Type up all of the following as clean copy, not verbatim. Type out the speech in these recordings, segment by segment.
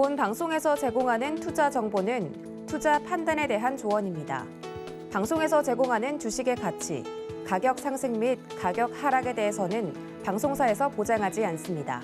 본 방송에서 제공하는 투자 정보는 투자 판단에 대한 조언입니다. 방송에서 제공하는 주식의 가치, 가격 상승 및 가격 하락에 대해서는 방송사에서 보장하지 않습니다.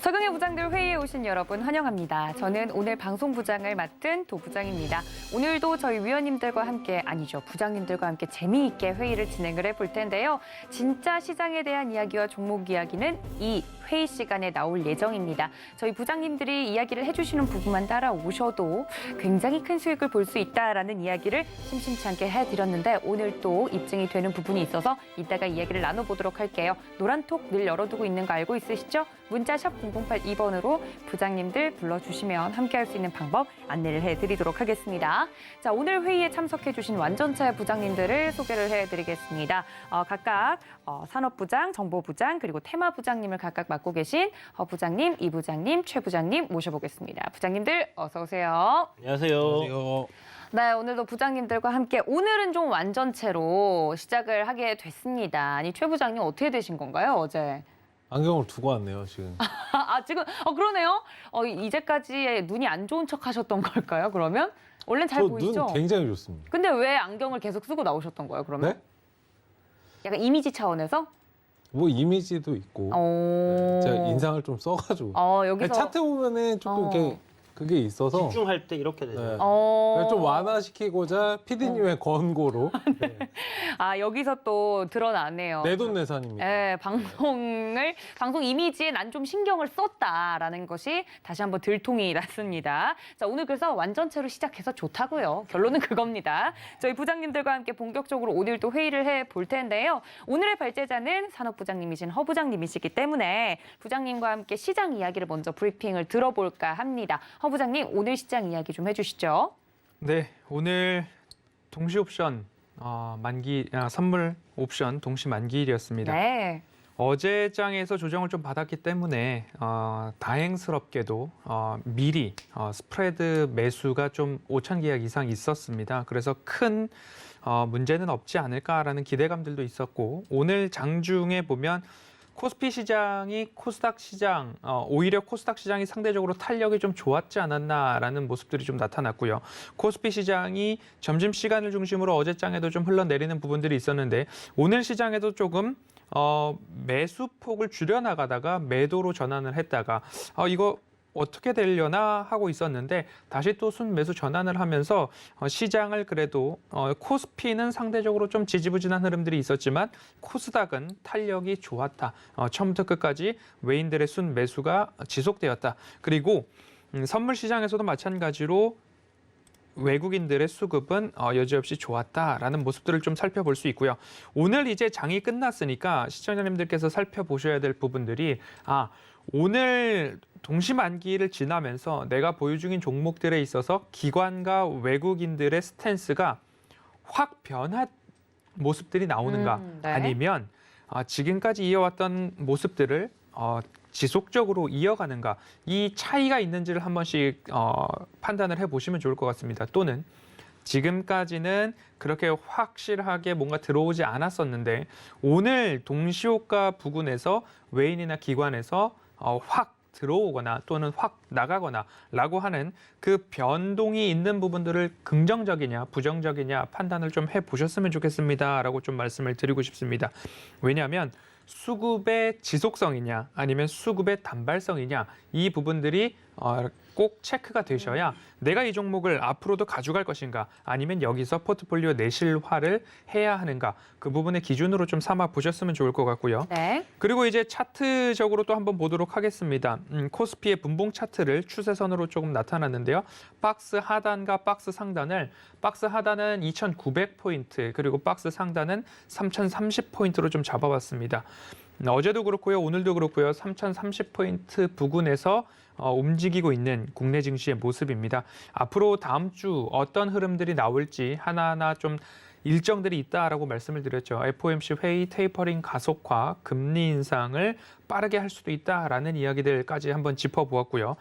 서경의 부장들 회의에 오신 여러분 환영합니다. 저는 오늘 방송부장을 맡은 도부장입니다. 오늘도 저희 위원님들과 함께, 아니죠, 부장님들과 함께 재미있게 회의를 진행을 해볼 텐데요. 진짜 시장에 대한 이야기와 종목 이야기는 이 회의 시간에 나올 예정입니다. 저희 부장님들이 이야기를 해주시는 부분만 따라오셔도 굉장히 큰 수익을 볼 수 있다라는 이야기를 심심치 않게 해드렸는데 오늘 또 입증이 되는 부분이 있어서 이따가 이야기를 나눠보도록 할게요. 노란톡 늘 열어두고 있는 거 알고 있으시죠? 문자 샵 0082번으로 부장님들 불러주시면 함께할 수 있는 방법 안내를 해드리도록 하겠습니다. 자, 오늘 회의에 참석해주신 완전체 부장님들을 소개를 해드리겠습니다. 각각 산업부장, 정보부장, 그리고 테마부장님을 각각 맡고 계신 허 부장님, 이 부장님, 최 부장님 모셔보겠습니다. 부장님들 어서 오세요. 안녕하세요. 안녕하세요. 네, 오늘도 부장님들과 함께 오늘은 좀 완전체로 시작을 하게 됐습니다. 아니, 최 부장님 어떻게 되신 건가요, 어제? 안경을 두고 왔네요, 지금. 지금 그러네요. 이제까지 눈이 안 좋은 척 하셨던 걸까요, 그러면? 원래는 잘 보이죠? 눈 굉장히 좋습니다. 근데 왜 안경을 계속 쓰고 나오셨던 거예요, 그러면? 네? 약간 이미지 차원에서? 뭐 이미지도 있고 제가 인상을 좀 써가지고 여기서 차트 보면은 조금 이렇게 그게 있어서 집중할 때 이렇게 되죠. 네. 좀 완화시키고자 PD님의 권고로 네. 여기서 또 드러나네요. 내돈내산입니다. 네, 방송 이미지에 난 좀 신경을 썼다라는 것이 다시 한번 들통이 났습니다. 자, 오늘 그래서 완전체로 시작해서 좋다고요. 결론은 그겁니다. 저희 부장님들과 함께 본격적으로 오늘 또 회의를 해볼 텐데요. 오늘의 발제자는 산업부장님이신 허 부장님이시기 때문에 부장님과 함께 시장 이야기를 먼저 브리핑을 들어볼까 합니다. 허 부장님, 오늘 시장 이야기 좀 해주시죠. 네, 오늘 동시 옵션 선물 옵션 동시 만기일이었습니다. 네. 어제 장에서 조정을 좀 받았기 때문에 다행스럽게도 미리 스프레드 매수가 좀 5천 계약 이상 있었습니다. 그래서 큰 문제는 없지 않을까라는 기대감들도 있었고 오늘 장중에 보면 코스피 시장이 코스닥 시장, 오히려 코스닥 시장이 상대적으로 탄력이 좀 좋았지 않았나라는 모습들이 좀 나타났고요. 코스피 시장이 점심시간을 중심으로 어제장에도 좀 흘러내리는 부분들이 있었는데 오늘 시장에도 조금 매수폭을 줄여나가다가 매도로 전환을 했다가 이거 어떻게 되려나 하고 있었는데 다시 또 순매수 전환을 하면서 시장을 그래도 코스피는 상대적으로 좀 지지부진한 흐름들이 있었지만 코스닥은 탄력이 좋았다. 처음부터 끝까지 외인들의 순매수가 지속되었다. 그리고 선물 시장에서도 마찬가지로 외국인들의 수급은 여지없이 좋았다라는 모습들을 좀 살펴볼 수 있고요. 오늘 이제 장이 끝났으니까 시청자님들께서 살펴보셔야 될 부분들이 오늘 동시만기를 지나면서 내가 보유 중인 종목들에 있어서 기관과 외국인들의 스탠스가 확 변한 모습들이 나오는가 네. 아니면 지금까지 이어왔던 모습들을 지속적으로 이어가는가 이 차이가 있는지를 한 번씩 판단을 해보시면 좋을 것 같습니다. 또는 지금까지는 그렇게 확실하게 뭔가 들어오지 않았었는데 오늘 동시호가 부근에서 외인이나 기관에서 확 들어오거나 또는 확 나가거나 라고 하는 그 변동이 있는 부분들을 긍정적이냐 부정적이냐 판단을 좀 해보셨으면 좋겠습니다 라고 좀 말씀을 드리고 싶습니다. 왜냐하면 수급의 지속성이냐 아니면 수급의 단발성이냐 이 부분들이 꼭 체크가 되셔야 내가 이 종목을 앞으로도 가져갈 것인가 아니면 여기서 포트폴리오 내실화를 해야 하는가 그 부분의 기준으로 좀 삼아 보셨으면 좋을 것 같고요. 네. 그리고 이제 차트적으로 또 한번 보도록 하겠습니다. 코스피의 분봉 차트를 추세선으로 조금 나타났는데요. 박스 하단과 박스 상단을 박스 하단은 2,900포인트 그리고 박스 상단은 3,030포인트로 좀 잡아봤습니다. 어제도 그렇고요. 오늘도 그렇고요. 3,030포인트 부근에서 움직이고 있는 국내 증시의 모습입니다. 앞으로 다음 주 어떤 흐름들이 나올지 하나하나 좀 일정들이 있다라고 말씀을 드렸죠. FOMC 회의 테이퍼링 가속화, 금리 인상을 빠르게 할 수도 있다라는 이야기들까지 한번 짚어보았고요.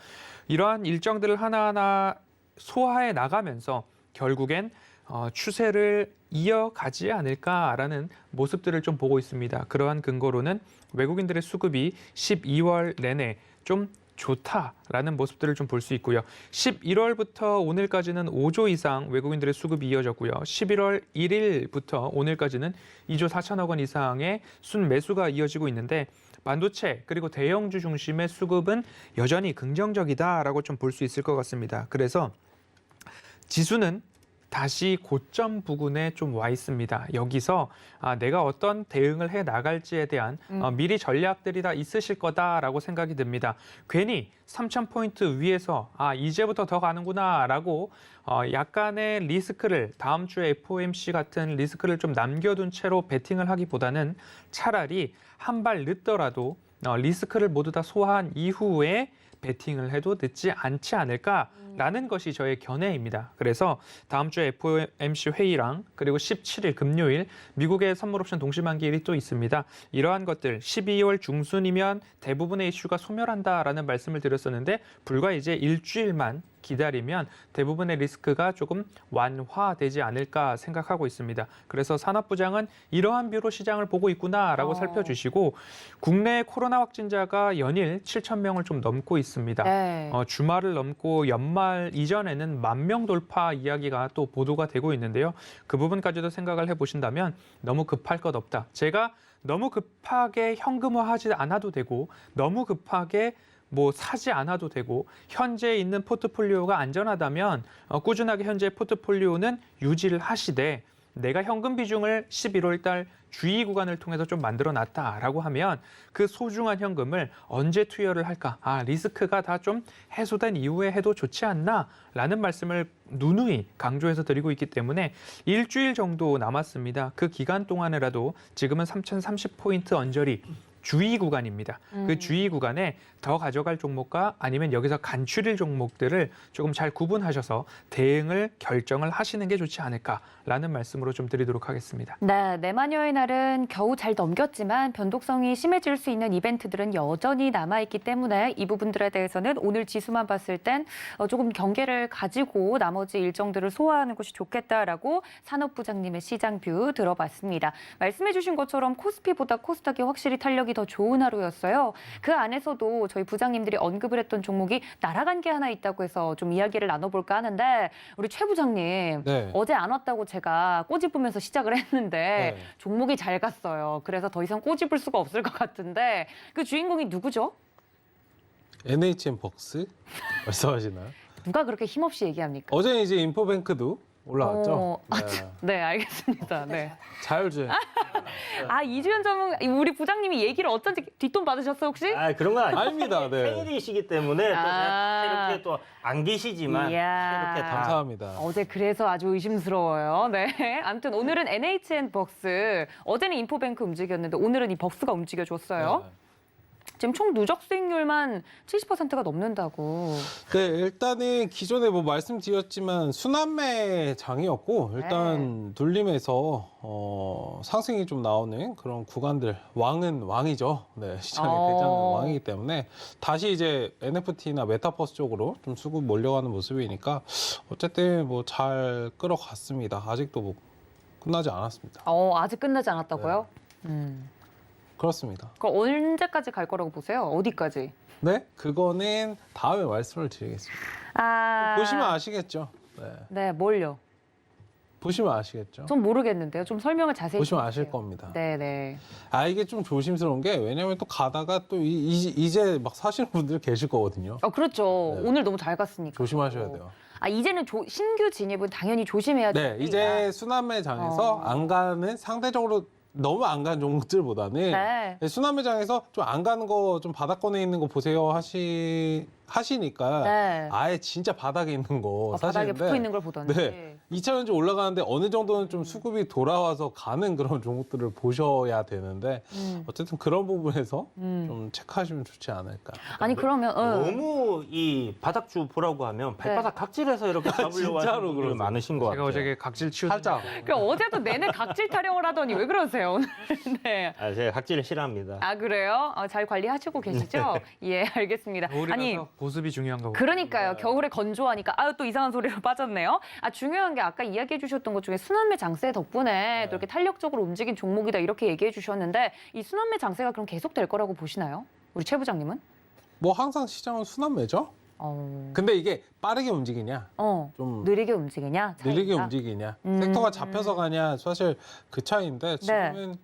이러한 일정들을 하나하나 소화해 나가면서 결국엔 추세를 이어가지 않을까라는 모습들을 좀 보고 있습니다. 그러한 근거로는 외국인들의 수급이 12월 내내 좀 좋다라는 모습들을 좀 볼 수 있고요. 11월부터 오늘까지는 5조 이상 외국인들의 수급이 이어졌고요. 11월 1일부터 오늘까지는 2조 4천억 원 이상의 순매수가 이어지고 있는데 반도체 그리고 대형주 중심의 수급은 여전히 긍정적이다라고 좀 볼 수 있을 것 같습니다. 그래서 지수는 다시 고점 부근에 좀 와 있습니다. 여기서 내가 어떤 대응을 해 나갈지에 대한 미리 전략들이 다 있으실 거다라고 생각이 듭니다. 괜히 3,000포인트 위에서 이제부터 더 가는구나라고 약간의 리스크를 다음 주에 FOMC 같은 리스크를 좀 남겨둔 채로 베팅을 하기보다는 차라리 한 발 늦더라도 리스크를 모두 다 소화한 이후에 베팅을 해도 늦지 않지 않을까라는 것이 저의 견해입니다. 그래서 다음 주에 FOMC 회의랑 그리고 17일 금요일 미국의 선물 옵션 동시만기일이 또 있습니다. 이러한 것들 12월 중순이면 대부분의 이슈가 소멸한다라는 말씀을 드렸었는데 불과 이제 일주일만 기다리면 대부분의 리스크가 조금 완화되지 않을까 생각하고 있습니다. 그래서 산업부장은 이러한 뷰로 시장을 보고 있구나라고 살펴주시고 국내 코로나 확진자가 연일 7천 명을 좀 넘고 있습니다. 네. 주말을 넘고 연말 이전에는 10,000명 돌파 이야기가 또 보도가 되고 있는데요. 그 부분까지도 생각을 해보신다면 너무 급할 것 없다. 제가 너무 급하게 현금화하지 않아도 되고 너무 급하게 사지 않아도 되고 현재 있는 포트폴리오가 안전하다면 꾸준하게 현재 포트폴리오는 유지를 하시되 내가 현금 비중을 11월 달 주의 구간을 통해서 좀 만들어 놨다라고 하면 그 소중한 현금을 언제 투여를 할까? 리스크가 다 좀 해소된 이후에 해도 좋지 않나라는 말씀을 누누이 강조해서 드리고 있기 때문에 일주일 정도 남았습니다. 그 기간 동안에라도 지금은 3,030포인트 언저리 주의 구간입니다. 그 주의 구간에 더 가져갈 종목과 아니면 여기서 간추릴 종목들을 조금 잘 구분하셔서 대응을 결정을 하시는 게 좋지 않을까라는 말씀으로 좀 드리도록 하겠습니다. 네, 내마녀의 날은 겨우 잘 넘겼지만 변동성이 심해질 수 있는 이벤트들은 여전히 남아있기 때문에 이 부분들에 대해서는 오늘 지수만 봤을 땐 조금 경계를 가지고 나머지 일정들을 소화하는 것이 좋겠다라고 산업부장님의 시장 뷰 들어봤습니다. 말씀해 주신 것처럼 코스피보다 코스닥이 확실히 탄력이 더 좋은 하루였어요. 그 안에서도 저희 부장님들이 언급을 했던 종목이 날아간 게 하나 있다고 해서 좀 이야기를 나눠볼까 하는데 우리 최 부장님 네. 어제 안 왔다고 제가 꼬집으면서 시작을 했는데 네. 종목이 잘 갔어요. 그래서 더 이상 꼬집을 수가 없을 것 같은데 그 주인공이 누구죠? NHN 벅스 말씀하시나요? 누가 그렇게 힘없이 얘기합니까? 어제 이제 인포뱅크도 올라왔죠. 네, 알겠습니다. 네. 자율주행. 이주연 전문 우리 부장님이 얘기를 어쩐지 뒷돈 받으셨어요 혹시? 그런 건 아니고 아닙니다. 네. 생일이시기 때문에 또 이렇게 또 안 계시지만 이야. 이렇게 다 감사합니다. 어제 그래서 아주 의심스러워요. 네. 아무튼 오늘은 NHN 벅스. 어제는 인포뱅크 움직였는데 오늘은 이 벅스가 움직여줬어요. 네. 지금 총 누적 수익률만 70%가 넘는다고. 네, 일단은 기존에 말씀드렸지만 순환매 장이었고 일단 눌림에서 상승이 좀 나오는 그런 구간들 왕은 왕이죠. 네, 시장의 대장은 왕이기 때문에 다시 이제 NFT나 메타버스 쪽으로 좀 수급 몰려가는 모습이니까 어쨌든 잘 끌어갔습니다. 아직도 끝나지 않았습니다. 아직 끝나지 않았다고요? 그렇습니다. 그럼 언제까지 갈 거라고 보세요? 어디까지? 네, 그거는 다음에 말씀을 드리겠습니다. 보시면 아시겠죠. 네, 네, 뭘요? 보시면 아시겠죠. 좀 모르겠는데요. 좀 설명을 자세히 보시면 좀 아실 해주세요. 겁니다. 네네. 이게 좀 조심스러운 게 왜냐면 또 가다가 또 이제 막 사시는 분들 계실 거거든요. 그렇죠. 네. 오늘 너무 잘 갔으니까. 조심하셔야 돼요. 이제는 신규 진입은 당연히 조심해야 네, 되니까. 이제 순환매장에서 안 가는 상대적으로 너무 안 가는 종목들보다는 네. 순환매장에서 좀 안 가는 거 좀 바닥권에 있는 거 보세요 하시니까 네. 아예 진짜 바닥에 있는 거 바닥에 사시는데 붙어 있는 걸 보더니. 네. 2차전지 올라가는데 어느 정도는 좀 수급이 돌아와서 가는 그런 종목들을 보셔야 되는데 어쨌든 그런 부분에서 좀 체크하시면 좋지 않을까. 아니 그러면 너무 이 바닥주 보라고 하면 발바닥 각질해서 이렇게 잡으려고 진짜로 하시는 분들이 그러세요. 많으신 것 제가 같아요. 어저께 각질 치우 살짝. 그러니까 어제도 내내 각질 타령을 하더니 왜 그러세요 오늘? 네. 제가 각질을 싫어합니다. 그래요? 잘 관리하시고 계시죠? 예, 알겠습니다. 겨울이라서 보습이 중요한가 보다. 그러니까요. 겨울에 건조하니까 또 이상한 소리로 빠졌네요. 중요한 게 게 아까 이야기해 주셨던 것 중에 순환매 장세 덕분에 또 이렇게 탄력적으로 움직인 종목이다 이렇게 얘기해 주셨는데 이 순환매 장세가 그럼 계속될 거라고 보시나요? 우리 최 부장님은? 뭐 항상 시장은 순환매죠. 근데 이게 빠르게 움직이냐, 좀 느리게 움직이냐? 느리게 차이가? 움직이냐, 섹터가 잡혀서 가냐, 사실 그 차이인데 지금은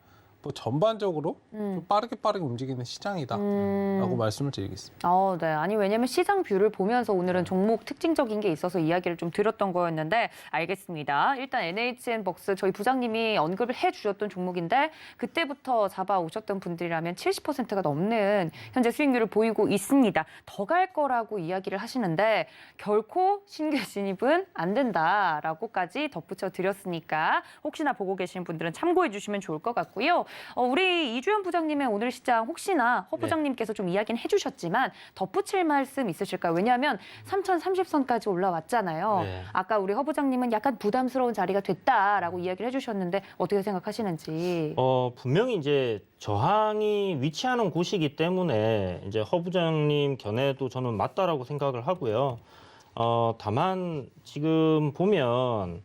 뭐 전반적으로 좀 빠르게 움직이는 시장이다라고 말씀을 드리겠습니다. 네. 아니 왜냐면 시장 뷰를 보면서 오늘은 종목 특징적인 게 있어서 이야기를 좀 드렸던 거였는데 알겠습니다. 일단 NHN벅스 저희 부장님이 언급을 해주셨던 종목인데 그때부터 잡아오셨던 분들이라면 70%가 넘는 현재 수익률을 보이고 있습니다. 더 갈 거라고 이야기를 하시는데 결코 신규 진입은 안 된다라고까지 덧붙여 드렸으니까 혹시나 보고 계신 분들은 참고해 주시면 좋을 것 같고요. 우리 이주연 부장님의 오늘 시장 혹시나 허 부장님께서 좀 이야기는 해주셨지만 덧붙일 말씀 있으실까요? 왜냐하면 3,030선까지 올라왔잖아요. 네. 아까 우리 허 부장님은 약간 부담스러운 자리가 됐다라고 이야기를 해주셨는데 어떻게 생각하시는지. 분명히 이제 저항이 위치하는 곳이기 때문에 이제 허 부장님 견해도 저는 맞다라고 생각을 하고요. 다만 지금 보면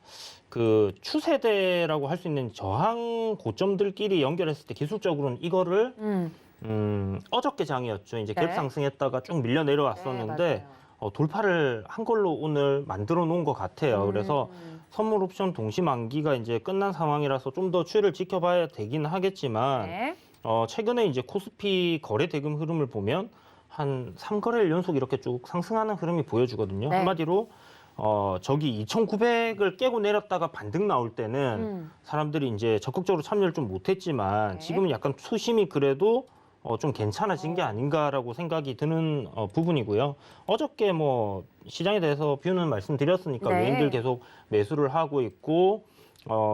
그 추세대라고 할 수 있는 저항 고점들끼리 연결했을 때 기술적으로는 이거를 어저께 장이었죠. 이제 네. 갭 상승했다가 쭉 밀려 내려왔었는데 네, 돌파를 한 걸로 오늘 만들어 놓은 것 같아요. 그래서 선물 옵션 동시 만기가 이제 끝난 상황이라서 좀 더 추이를 지켜봐야 되긴 하겠지만 네. 최근에 이제 코스피 거래 대금 흐름을 보면 한 3거래일 연속 이렇게 쭉 상승하는 흐름이 보여주거든요. 네. 한마디로 저기 2,900을 깨고 내렸다가 반등 나올 때는 사람들이 이제 적극적으로 참여를 좀 못했지만 네. 지금은 약간 투심이 그래도 좀 괜찮아진 게 아닌가라고 생각이 드는 부분이고요. 어저께 뭐 시장에 대해서 뷰는 말씀드렸으니까 네. 외인들 계속 매수를 하고 있고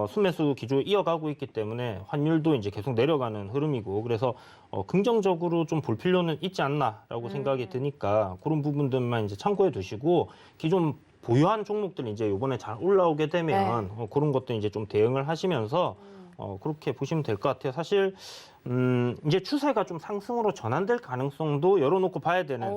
순매수 기조 이어가고 있기 때문에 환율도 이제 계속 내려가는 흐름이고 그래서 긍정적으로 좀 볼 필요는 있지 않나라고 생각이 드니까 그런 부분들만 이제 참고해 두시고 기존 보유한 종목들이 이제 이번에 잘 올라오게 되면 그런 것도 이제 좀 대응을 하시면서 그렇게 보시면 될 것 같아요. 사실 이제 추세가 좀 상승으로 전환될 가능성도 열어놓고 봐야 되는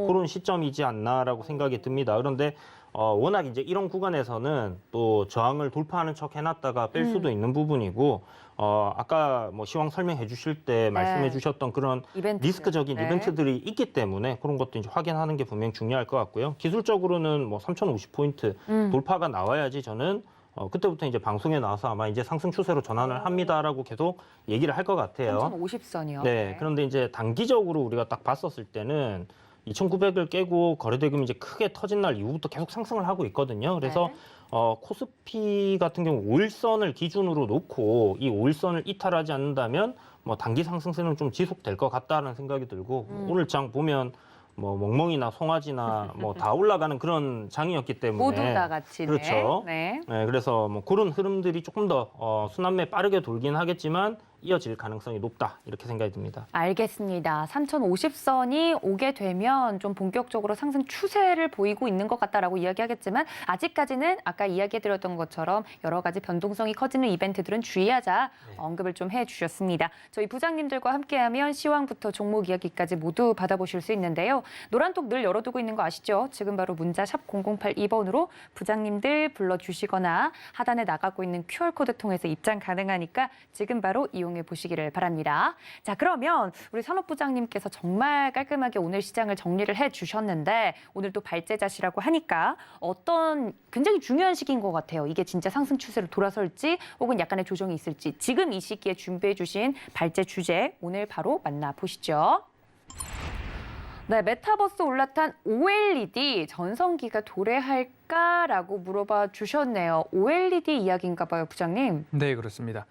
그런 시점이지 않나라고 생각이 듭니다. 그런데 워낙 이제 이런 구간에서는 또 저항을 돌파하는 척 해놨다가 뺄 수도 있는 부분이고 아까 뭐 시황 설명해 주실 때 말씀해 주셨던 그런 이벤트. 리스크적인 네. 이벤트들이 있기 때문에 그런 것도 이제 확인하는 게 분명 중요할 것 같고요. 기술적으로는 뭐 3,050포인트 돌파가 나와야지 저는 그때부터 이제 방송에 나와서 아마 이제 상승 추세로 전환을 합니다라고 계속 얘기를 할 것 같아요. 3,050선이요. 네, 그런데 이제 단기적으로 우리가 딱 봤었을 때는 2,900을 깨고 거래대금이 이제 크게 터진 날 이후부터 계속 상승을 하고 있거든요. 그래서 코스피 같은 경우 5일선을 기준으로 놓고 이 5일선을 이탈하지 않는다면 뭐 단기 상승세는 좀 지속될 것 같다는 생각이 들고 오늘 장 보면 뭐 멍멍이나 송아지나 뭐 다 올라가는 그런 장이었기 때문에 모두 다 같이. 그렇죠. 네. 네, 그래서 뭐 그런 흐름들이 조금 더 순환매 빠르게 돌긴 하겠지만 이어질 가능성이 높다 이렇게 생각이 듭니다. 알겠습니다. 3,050선이 오게 되면 좀 본격적으로 상승 추세를 보이고 있는 것 같다라고 이야기하겠지만 아직까지는 아까 이야기해드렸던 것처럼 여러 가지 변동성이 커지는 이벤트들은 주의하자 언급을 좀 해주셨습니다. 저희 부장님들과 함께하면 시황부터 종목 이야기까지 모두 받아보실 수 있는데요. 노란톡 늘 열어두고 있는 거 아시죠? 지금 바로 문자 샵 0082번으로 부장님들 불러주시거나 하단에 나가고 있는 QR코드 통해서 입장 가능하니까 지금 바로 이용해 보시기를 바랍니다. 자, 그러면 우리 산업부장님께서 정말 깔끔하게 오늘 시장을 정리를 해주셨는데 오늘 또 발제자시라고 하니까 어떤 굉장히 중요한 시기인 것 같아요. 이게 진짜 상승 추세로 돌아설지 혹은 약간의 조정이 있을지 지금 이 시기에 준비해 주신 발제 주제 오늘 바로 만나보시죠. 네, 메타버스 올라탄 OLED 전성기가 도래할까라고 물어봐 주셨네요. OLED 이야기인가 봐요, 부장님. 네, 그렇습니다.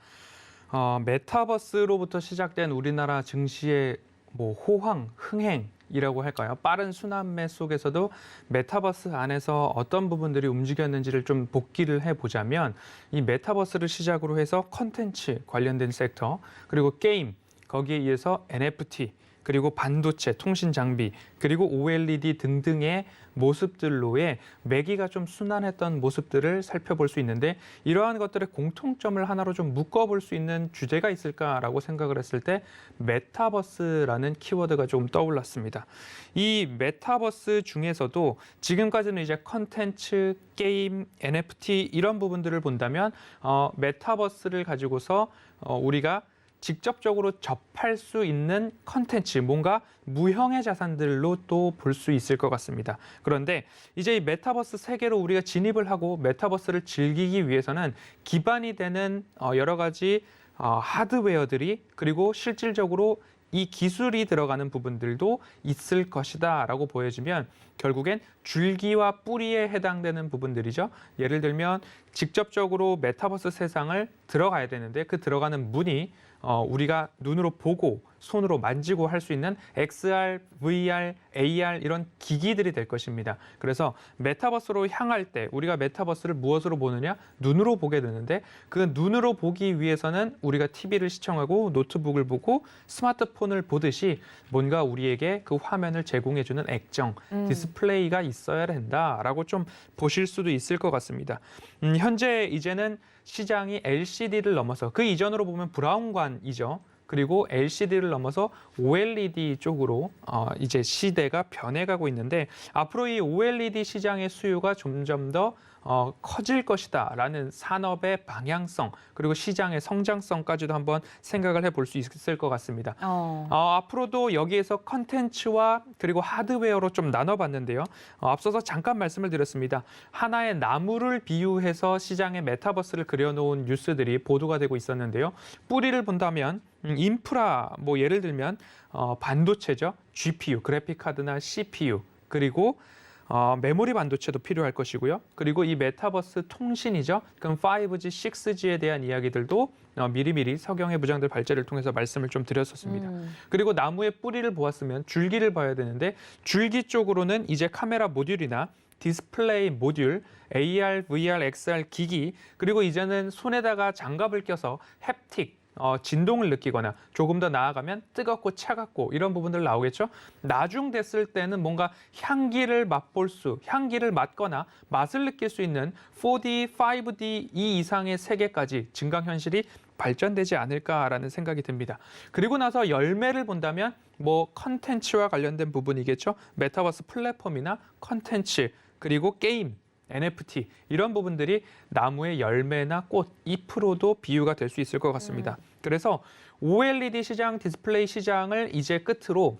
메타버스로부터 시작된 우리나라 증시의 뭐 호황, 흥행이라고 할까요? 빠른 순환매 속에서도 메타버스 안에서 어떤 부분들이 움직였는지를 좀 복기를 해보자면 이 메타버스를 시작으로 해서 컨텐츠 관련된 섹터, 그리고 게임, 거기에 이어서 NFT, 그리고 반도체, 통신 장비, 그리고 OLED 등등의 모습들로의 매기가 좀 순환했던 모습들을 살펴볼 수 있는데 이러한 것들의 공통점을 하나로 좀 묶어볼 수 있는 주제가 있을까라고 생각을 했을 때 메타버스라는 키워드가 좀 떠올랐습니다. 이 메타버스 중에서도 지금까지는 이제 컨텐츠, 게임, NFT 이런 부분들을 본다면 메타버스를 가지고서 우리가 직접적으로 접할 수 있는 컨텐츠, 뭔가 무형의 자산들로 또 볼 수 있을 것 같습니다. 그런데 이제 이 메타버스 세계로 우리가 진입을 하고 메타버스를 즐기기 위해서는 기반이 되는 여러 가지 하드웨어들이 그리고 실질적으로 이 기술이 들어가는 부분들도 있을 것이다라고 보여지면 결국엔 줄기와 뿌리에 해당되는 부분들이죠. 예를 들면 직접적으로 메타버스 세상을 들어가야 되는데 그 들어가는 문이 우리가 눈으로 보고 손으로 만지고 할 수 있는 XR, VR, AR 이런 기기들이 될 것입니다. 그래서 메타버스로 향할 때 우리가 메타버스를 무엇으로 보느냐? 눈으로 보게 되는데 그 눈으로 보기 위해서는 우리가 TV를 시청하고 노트북을 보고 스마트폰을 보듯이 뭔가 우리에게 그 화면을 제공해주는 액정, 디스플레이가 있어야 된다라고 좀 보실 수도 있을 것 같습니다. 현재 이제는 시장이 LCD를 넘어서 그 이전으로 보면 브라운관이죠. 그리고 LCD를 넘어서 OLED 쪽으로 이제 시대가 변해가고 있는데 앞으로 이 OLED 시장의 수요가 점점 더 커질 것이다라는 산업의 방향성 그리고 시장의 성장성까지도 한번 생각을 해볼 수 있을 것 같습니다. 앞으로도 여기에서 컨텐츠와 그리고 하드웨어로 좀 나눠봤는데요. 앞서서 잠깐 말씀을 드렸습니다. 하나의 나무를 비유해서 시장의 메타버스를 그려놓은 뉴스들이 보도가 되고 있었는데요. 뿌리를 본다면 인프라 뭐 예를 들면 반도체죠. GPU, 그래픽 카드나 CPU 그리고 메모리 반도체도 필요할 것이고요. 그리고 이 메타버스 통신이죠. 그럼 5G, 6G에 대한 이야기들도 미리미리 서경의 부장들 발제를 통해서 말씀을 좀 드렸었습니다. 그리고 나무의 뿌리를 보았으면 줄기를 봐야 되는데 줄기 쪽으로는 이제 카메라 모듈이나 디스플레이 모듈, AR, VR, XR 기기, 그리고 이제는 손에다가 장갑을 껴서 햅틱, 진동을 느끼거나 조금 더 나아가면 뜨겁고 차갑고 이런 부분들 나오겠죠. 나중 됐을 때는 뭔가 향기를 맡거나 맛을 느낄 수 있는 4D, 5D 이 이상의 세계까지 증강현실이 발전되지 않을까라는 생각이 듭니다. 그리고 나서 열매를 본다면 뭐 컨텐츠와 관련된 부분이겠죠. 메타버스 플랫폼이나 컨텐츠 그리고 게임, NFT 이런 부분들이 나무의 열매나 꽃, 잎으로도 비유가 될 수 있을 것 같습니다. 그래서 OLED 시장, 디스플레이 시장을 이제 끝으로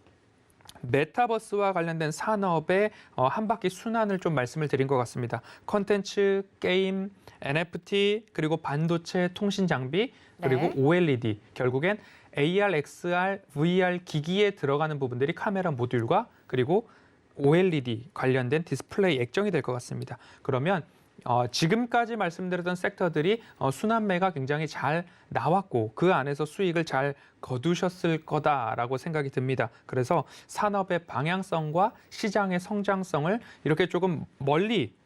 메타버스와 관련된 산업의 한 바퀴 순환을 좀 말씀을 드린 것 같습니다. 컨텐츠, 게임, NFT, 그리고 반도체, 통신 장비, 그리고 네. OLED, 결국엔 AR, XR, VR 기기에 들어가는 부분들이 카메라 모듈과 그리고 OLED 관련된 디스플레이 액정이 될 것 같습니다. 그러면 지금까지 말씀드렸던 섹터들이 순환매가 굉장히 잘 나왔고 그 안에서 수익을 잘 거두셨을 거다라고 생각이 듭니다. 그래서 산업의 방향성과 시장의 성장성을 이렇게 조금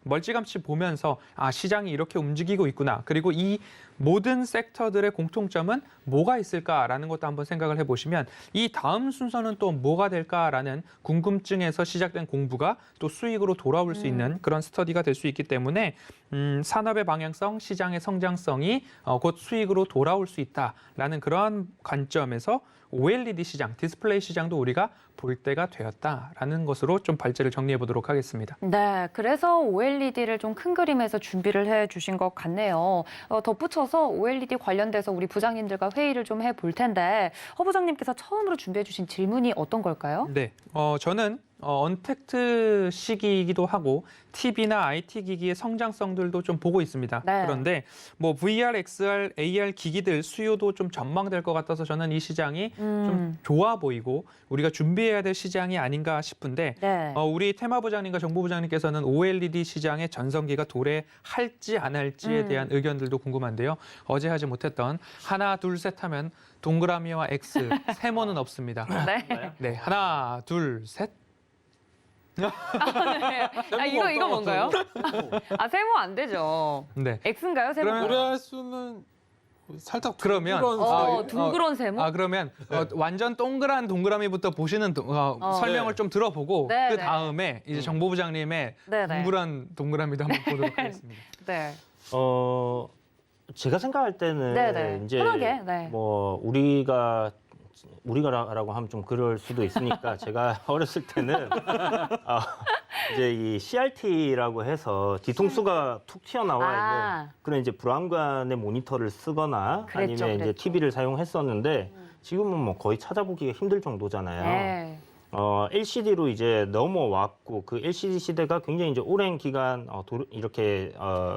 멀찌감치 보면서 시장이 이렇게 움직이고 있구나. 그리고 이 모든 섹터들의 공통점은 뭐가 있을까라는 것도 한번 생각을 해보시면 이 다음 순서는 또 뭐가 될까라는 궁금증에서 시작된 공부가 또 수익으로 돌아올 수 있는 그런 스터디가 될 수 있기 때문에 산업의 방향성, 시장의 성장성이 곧 수익으로 돌아올 수 있다라는 그런 관점에서 OLED 시장, 디스플레이 시장도 우리가 볼 때가 되었다라는 것으로 좀 발제를 정리해 보도록 하겠습니다. 네, 그래서 OLED를 좀 큰 그림에서 준비를 해주신 것 같네요. 덧붙여서 OLED 관련돼서 우리 부장님들과 회의를 좀 해볼 텐데 허 부장님께서 처음으로 준비해 주신 질문이 어떤 걸까요? 네, 저는 언택트 시기이기도 하고 TV나 IT 기기의 성장성들도 좀 보고 있습니다. 네. 그런데 뭐 VR, XR, AR 기기들 수요도 좀 전망될 것 같아서 저는 이 시장이 좀 좋아 보이고 우리가 준비해야 될 시장이 아닌가 싶은데 네. 우리 테마부장님과 정보부장님께서는 OLED 시장의 전성기가 도래할지 안 할지에 대한 의견들도 궁금한데요. 어제 하지 못했던 하나, 둘, 셋 하면 동그라미와 X, 세모는 없습니다. 네. 네, 하나, 둘, 셋. 네. 이거 뭔가요? 세모 안 되죠. 네. X인가요? 세모? 고려할 수는 살짝 그러면 둥그런 세모? 그러면 완전 동그란 동그라미부터 보시는 설명을 네. 좀 들어보고 네, 그 네. 다음에 이제 정보부장님의 네, 네. 둥그란 동그라미도 한번 보도록 하겠습니다. 네. 제가 생각할 때는 네네. 이제 편하게, 네. 뭐 우리가라고 하면 좀 그럴 수도 있으니까 제가 어렸을 때는 이제 이 CRT라고 해서 뒤통수가 툭 튀어나와 있는 그런 이제 브라운관의 모니터를 쓰거나 그랬죠, 아니면 이제 그랬죠. TV를 사용했었는데 지금은 뭐 거의 찾아보기가 힘들 정도잖아요. 네. LCD로 이제 넘어왔고 그 LCD 시대가 굉장히 이제 오랜 기간 이렇게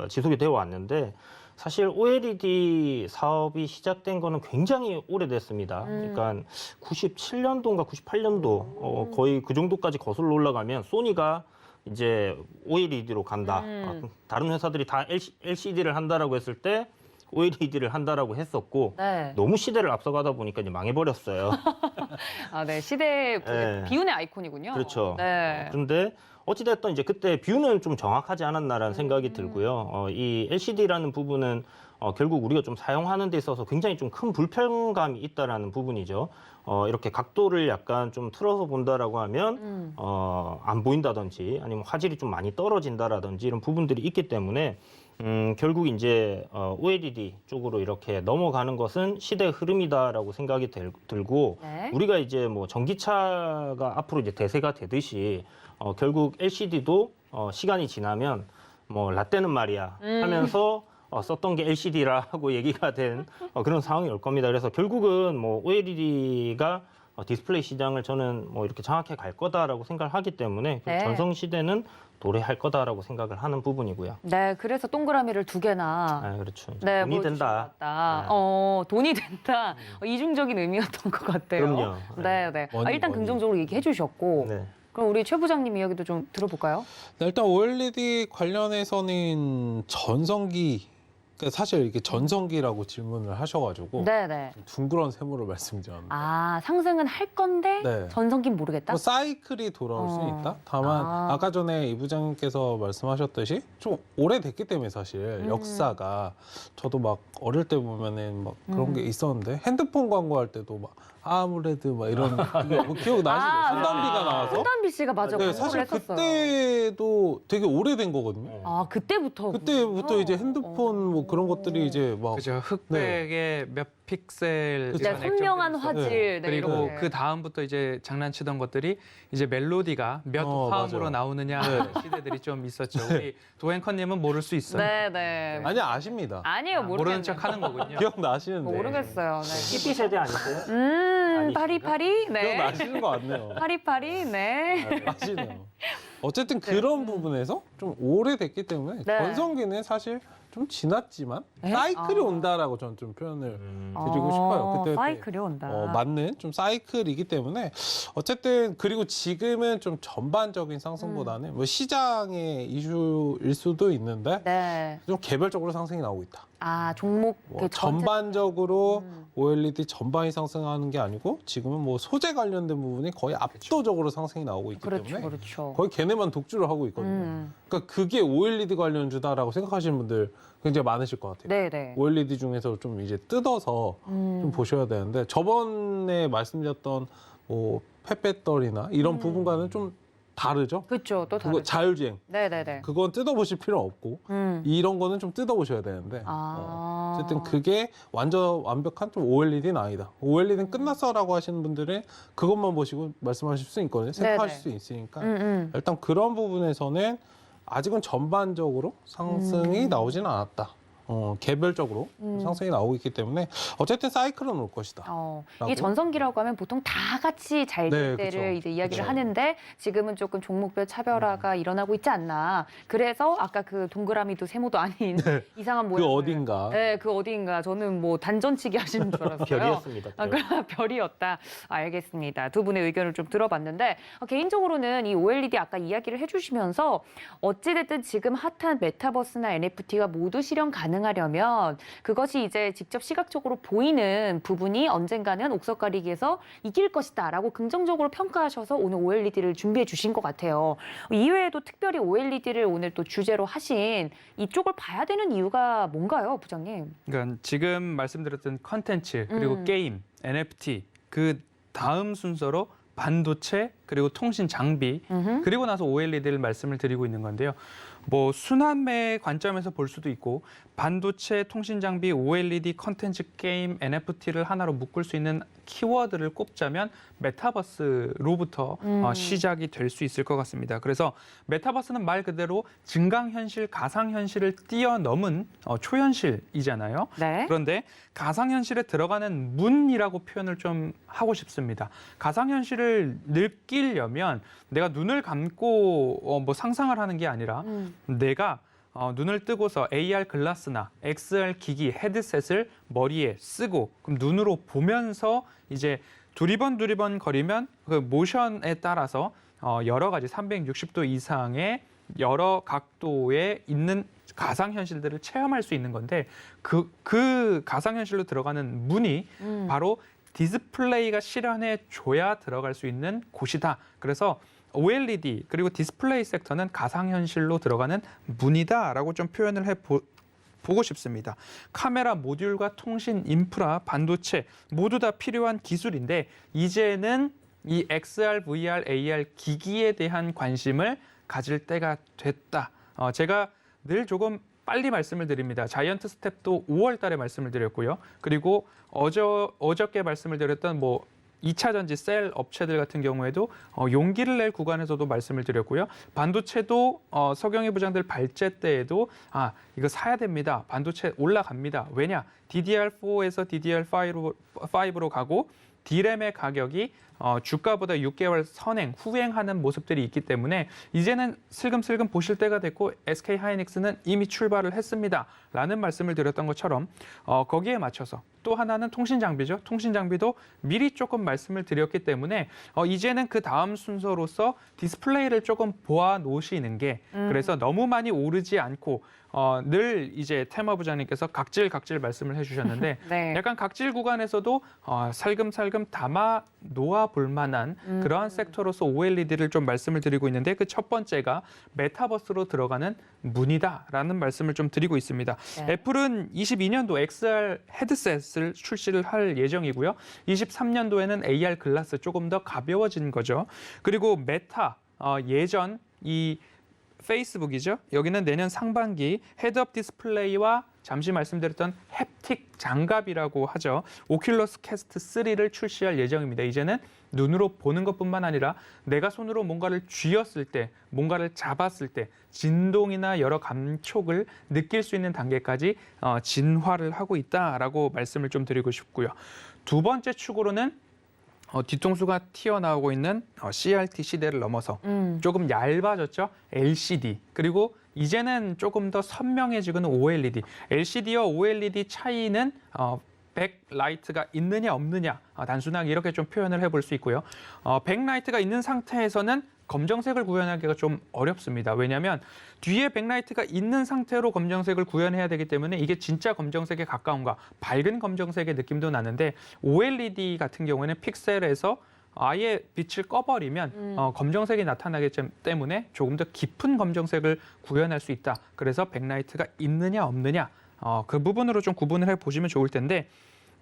지속이 되어 왔는데 사실 OLED 사업이 시작된 거는 굉장히 오래됐습니다. 그러니까 97년도인가 98년도 거의 그 정도까지 거슬러 올라가면 소니가 이제 OLED로 간다. 다른 회사들이 다 LCD를 한다라고 했을 때 OLED를 한다라고 했었고 네. 너무 시대를 앞서가다 보니까 이제 망해버렸어요. 네. 시대의 네. 비운의 아이콘이군요. 그렇죠. 네. 그런데 어찌됐든 이제 그때 뷰는 좀 정확하지 않았나라는 생각이 들고요. 이 LCD라는 부분은 결국 우리가 좀 사용하는 데 있어서 굉장히 좀 큰 불편감이 있다라는 부분이죠. 이렇게 각도를 약간 좀 틀어서 본다라고 하면 안 보인다든지 아니면 화질이 좀 많이 떨어진다라든지 이런 부분들이 있기 때문에 결국 이제 OLED 쪽으로 이렇게 넘어가는 것은 시대의 흐름이다라고 생각이 들고 네. 우리가 이제 뭐 전기차가 앞으로 이제 대세가 되듯이 결국 LCD도 시간이 지나면 뭐 라떼는 말이야 하면서 썼던 게 LCD라고 얘기가 된 그런 상황이 올 겁니다. 그래서 결국은 뭐 OLED가 디스플레이 시장을 저는 뭐 이렇게 장악해 갈 거다라고 생각을 하기 때문에 네. 전성 시대는 도래할 거다라고 생각을 하는 부분이고요. 네, 그래서 동그라미를 두 개나 그렇죠. 네, 돈이 된다. 보여주셨다. 네. 돈이 된다. 이중적인 의미였던 것 같아요. 그럼요. 네, 네. 머니, 일단 머니. 긍정적으로 얘기해 주셨고 네. 그럼 우리 최 부장님 이야기도 좀 들어볼까요? 네, 일단 OLED 관련해서는 전성기, 그러니까 사실 이게 전성기라고 질문을 하셔가지고 네, 네. 둥그런 세모를 말씀드렸는데 상승은 할 건데 네. 전성기는 모르겠다. 뭐 사이클이 돌아올 수는 있다. 다만 아까 전에 이 부장님께서 말씀하셨듯이 좀 오래됐기 때문에 사실 역사가 저도 막 어릴 때 보면은 막 그런 게 있었는데 핸드폰 광고할 때도 막 아무래도 막 이런 뭐 기억나시죠? 손담비가 나와서. 손담비 씨가 맞아. 네, 광고를 사실 했었어요. 그때도 되게 오래된 거거든요. 그때부터. 그때부터 이제 핸드폰 뭐 그런 것들이 이제 막 그죠. 흑백에 몇 픽셀 그쵸. 네, 이런 선명한 액정들이 화질. 있어요. 네, 그리고 이렇게. 그 다음부터 이제 장난치던 것들이 이제 멜로디가 몇 화음으로 맞아요. 나오느냐 하는 시대들이 좀 있었죠. 우리 도앵커님은 모를 수 있어요. 네, 네. 아니 아십니다. 아니에요, 모르는 모르겠네요. 척 하는 거군요. 기억나시는데. 모르겠어요. 네. CP 세대 아니세요? 파리파리. 네. 기억나시는 거 같네요. 파리파리. 네. 아시네요. 어쨌든 그런 부분에서 좀 오래됐기 때문에 네. 전성기는 사실 좀 지났지만 네? 사이클이 아. 온다라고 저는 좀 표현을 드리고 싶어요. 그때 사이클이 온다. 맞는 좀 사이클이기 때문에 어쨌든 그리고 지금은 좀 전반적인 상승보다는 뭐 시장의 이슈일 수도 있는데 네. 좀 개별적으로 상승이 나오고 있다. 종목 뭐 그 전반적으로 OLED 전반이 상승하는 게 아니고 지금은 뭐 소재 관련된 부분이 거의 압도적으로 상승이 나오고 있기 그렇죠, 때문에 그렇죠. 거의 걔네만 독주를 하고 있거든요. 그러니까 그게 OLED 관련주다라고 생각하시는 분들 굉장히 많으실 것 같아요. 네네. OLED 중에서 좀 이제 뜯어서 좀 보셔야 되는데 저번에 말씀드렸던 뭐 펫배터리나 이런 부분과는 좀 다르죠. 그렇죠, 또 그거 다르죠. 자율주행 네네네. 그건 뜯어보실 필요 없고 이런 거는 좀 뜯어보셔야 되는데 어쨌든 그게 완벽한 좀 OLED는 아니다. OLED는 끝났어라고 하시는 분들은 그것만 보시고 말씀하실 수 있거든요. 생각하실 수 있으니까 일단 그런 부분에서는 아직은 전반적으로 상승이 나오지는 않았다. 개별적으로 상승이 나오고 있기 때문에 어쨌든 사이클은 올 것이다. 이게 전성기라고 하면 보통 다 같이 잘 될 네, 때를 그쵸. 이제 이야기를 그쵸. 하는데 지금은 조금 종목별 차별화가 일어나고 있지 않나. 그래서 아까 그 동그라미도 세모도 아닌 이상한 모양. 그 어딘가. 네, 그 어딘가. 저는 뭐 단전치기 하시는 줄 알았어요. 별이었습니다. 별. 별이었다. 알겠습니다. 두 분의 의견을 좀 들어봤는데 개인적으로는 이 OLED 아까 이야기를 해주시면서 어찌됐든 지금 핫한 메타버스나 NFT가 모두 실현 가능. 가능하려면 그것이 이제 직접 시각적으로 보이는 부분이 언젠가는 옥석 가리기에서 이길 것이다라고 긍정적으로 평가하셔서 오늘 OLED를 준비해 주신 것 같아요. 이외에도 특별히 OLED를 오늘 또 주제로 하신 이쪽을 봐야 되는 이유가 뭔가요, 부장님? 그러니까 지금 말씀드렸던 컨텐츠 그리고 게임, NFT 그 다음 순서로 반도체 그리고 통신 장비 그리고 나서 OLED를 말씀을 드리고 있는 건데요. 뭐 순환매 관점에서 볼 수도 있고 반도체, 통신 장비, OLED, 컨텐츠, 게임, NFT를 하나로 묶을 수 있는 키워드를 꼽자면 메타버스로부터 시작이 될 수 있을 것 같습니다. 그래서 메타버스는 말 그대로 증강현실, 가상현실을 뛰어넘은 초현실이잖아요. 네. 그런데 가상현실에 들어가는 문이라고 표현을 좀 하고 싶습니다. 가상현실을 느끼려면 내가 눈을 감고 뭐 상상을 하는 게 아니라 내가 눈을 뜨고서 AR 글라스나 XR 기기, 헤드셋을 머리에 쓰고 그럼 눈으로 보면서 이제 두리번 거리면 그 모션에 따라서 여러 가지 360도 이상의 여러 각도에 있는 가상현실들을 체험할 수 있는 건데 그 가상현실로 들어가는 문이 바로 디스플레이가 실현해 줘야 들어갈 수 있는 곳이다. 그래서 OLED 그리고 디스플레이 섹터는 가상현실로 들어가는 문이다라고 좀 표현을 보고 싶습니다. 카메라 모듈과 통신 인프라, 반도체 모두 다 필요한 기술인데 이제는 이 XR, VR, AR 기기에 대한 관심을 가질 때가 됐다. 제가 늘 조금 빨리 말씀을 드립니다. 자이언트 스텝도 5월 달에 말씀을 드렸고요. 그리고 어저께 말씀을 드렸던 2차 전지 셀 업체들 같은 경우에도 용기를 낼 구간에서도 말씀을 드렸고요. 반도체도 서경희 부장들 발제 때에도 이거 사야 됩니다. 반도체 올라갑니다. 왜냐? DDR4에서 DDR5로 가고 D램의 가격이 주가보다 6개월 선행, 후행하는 모습들이 있기 때문에 이제는 슬금슬금 보실 때가 됐고 SK 하이닉스는 이미 출발을 했습니다. 라는 말씀을 드렸던 것처럼 거기에 맞춰서 또 하나는 통신 장비죠. 통신 장비도 미리 조금 말씀을 드렸기 때문에 이제는 그 다음 순서로서 디스플레이를 조금 보아 놓으시는 게 그래서 너무 많이 오르지 않고 늘 이제 테마 부장님께서 각질 말씀을 해주셨는데 네. 약간 각질 구간에서도 살금살금 담아 놓아 볼 만한 그러한 섹터로서 OLED를 좀 말씀을 드리고 있는데 그 첫 번째가 메타버스로 들어가는 문이다라는 말씀을 좀 드리고 있습니다. 네. 애플은 22년도 XR 헤드셋을 출시를 할 예정이고요. 23년도에는 AR 글라스 조금 더 가벼워진 거죠. 그리고 메타 예전 이 페이스북이죠. 여기는 내년 상반기 헤드업 디스플레이와 잠시 말씀드렸던 햅틱 장갑이라고 하죠. 오큘러스 캐스트 3를 출시할 예정입니다. 이제는 눈으로 보는 것뿐만 아니라 내가 손으로 뭔가를 쥐었을 때, 뭔가를 잡았을 때 진동이나 여러 감촉을 느낄 수 있는 단계까지 진화를 하고 있다라고 말씀을 좀 드리고 싶고요. 두 번째 축으로는 뒤통수가 튀어나오고 있는 CRT 시대를 넘어서 조금 얇아졌죠. LCD 그리고 이제는 조금 더 선명해지는 OLED. LCD와 OLED 차이는 백라이트가 있느냐 없느냐 단순하게 이렇게 좀 표현을 해볼 수 있고요. 백라이트가 있는 상태에서는 검정색을 구현하기가 좀 어렵습니다. 왜냐하면 뒤에 백라이트가 있는 상태로 검정색을 구현해야 되기 때문에 이게 진짜 검정색에 가까운가 밝은 검정색의 느낌도 나는데 OLED 같은 경우에는 픽셀에서 아예 빛을 꺼버리면 검정색이 나타나기 때문에 조금 더 깊은 검정색을 구현할 수 있다. 그래서 백라이트가 있느냐 없느냐 그 부분으로 좀 구분을 해보시면 좋을 텐데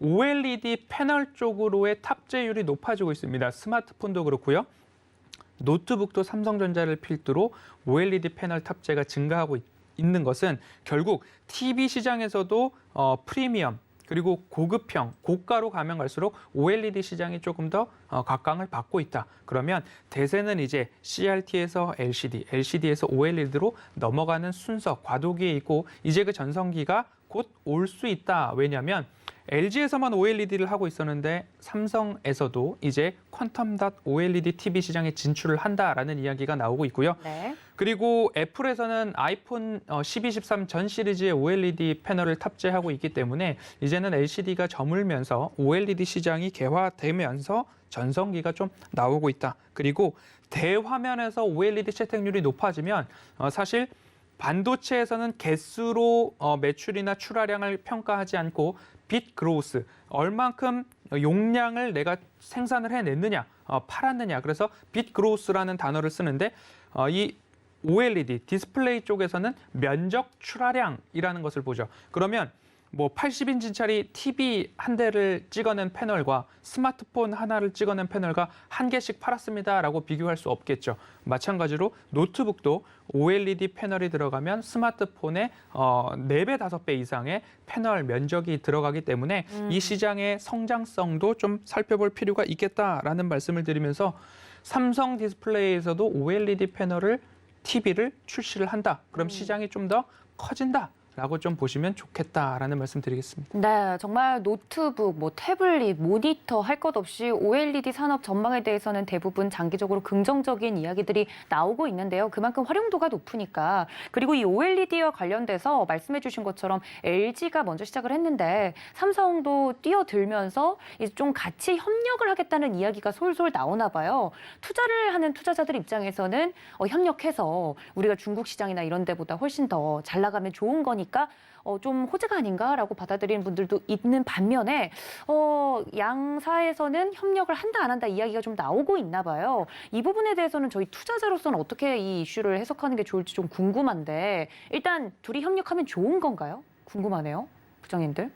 OLED 패널 쪽으로의 탑재율이 높아지고 있습니다. 스마트폰도 그렇고요. 노트북도 삼성전자를 필두로 OLED 패널 탑재가 증가하고 있는 것은 결국 TV 시장에서도 프리미엄 그리고 고급형, 고가로 가면 갈수록 OLED 시장이 조금 더 각광을 받고 있다. 그러면 대세는 이제 CRT에서 LCD, LCD에서 OLED로 넘어가는 순서, 과도기에 있고 이제 그 전성기가 곧 올 수 있다. 왜냐하면 LG에서만 OLED를 하고 있었는데 삼성에서도 이제 퀀텀 OLED TV 시장에 진출을 한다라는 이야기가 나오고 있고요. 네. 그리고 애플에서는 아이폰 12, 13 전 시리즈의 OLED 패널을 탑재하고 있기 때문에 이제는 LCD가 저물면서 OLED 시장이 개화되면서 전성기가 좀 나오고 있다. 그리고 대화면에서 OLED 채택률이 높아지면 사실 반도체에서는 개수로 매출이나 출하량을 평가하지 않고 빗 그로우스, 얼만큼 용량을 내가 생산을 해냈느냐, 팔았느냐. 그래서 빗 그로우스라는 단어를 쓰는데 이 OLED 디스플레이 쪽에서는 면적 출하량이라는 것을 보죠. 그러면 뭐 80인치짜리 TV 한 대를 찍어낸 패널과 스마트폰 하나를 찍어낸 패널과 한 개씩 팔았습니다라고 비교할 수 없겠죠. 마찬가지로 노트북도 OLED 패널이 들어가면 스마트폰의 4배, 5배 이상의 패널 면적이 들어가기 때문에 이 시장의 성장성도 좀 살펴볼 필요가 있겠다라는 말씀을 드리면서 삼성 디스플레이에서도 OLED 패널을 TV를 출시를 한다. 그럼 시장이 좀 더 커진다. 라고 좀 보시면 좋겠다라는 말씀 드리겠습니다. 네, 정말 노트북, 뭐 태블릿, 모니터 할 것 없이 OLED 산업 전망에 대해서는 대부분 장기적으로 긍정적인 이야기들이 나오고 있는데요. 그만큼 활용도가 높으니까. 그리고 이 OLED와 관련돼서 말씀해 주신 것처럼 LG가 먼저 시작을 했는데 삼성도 뛰어들면서 이제 좀 같이 협력을 하겠다는 이야기가 솔솔 나오나 봐요. 투자를 하는 투자자들 입장에서는 협력해서 우리가 중국 시장이나 이런 데보다 훨씬 더 잘 나가면 좋은 거니까 좀 호재가 아닌가라고 받아들이는 분들도 있는 반면에 양사에서는 협력을 한다 안 한다 이야기가 좀 나오고 있나 봐요. 이 부분에 대해서는 저희 투자자로서는 어떻게 이 이슈를 해석하는 게 좋을지 좀 궁금한데 일단 둘이 협력하면 좋은 건가요? 궁금하네요. 부장님들.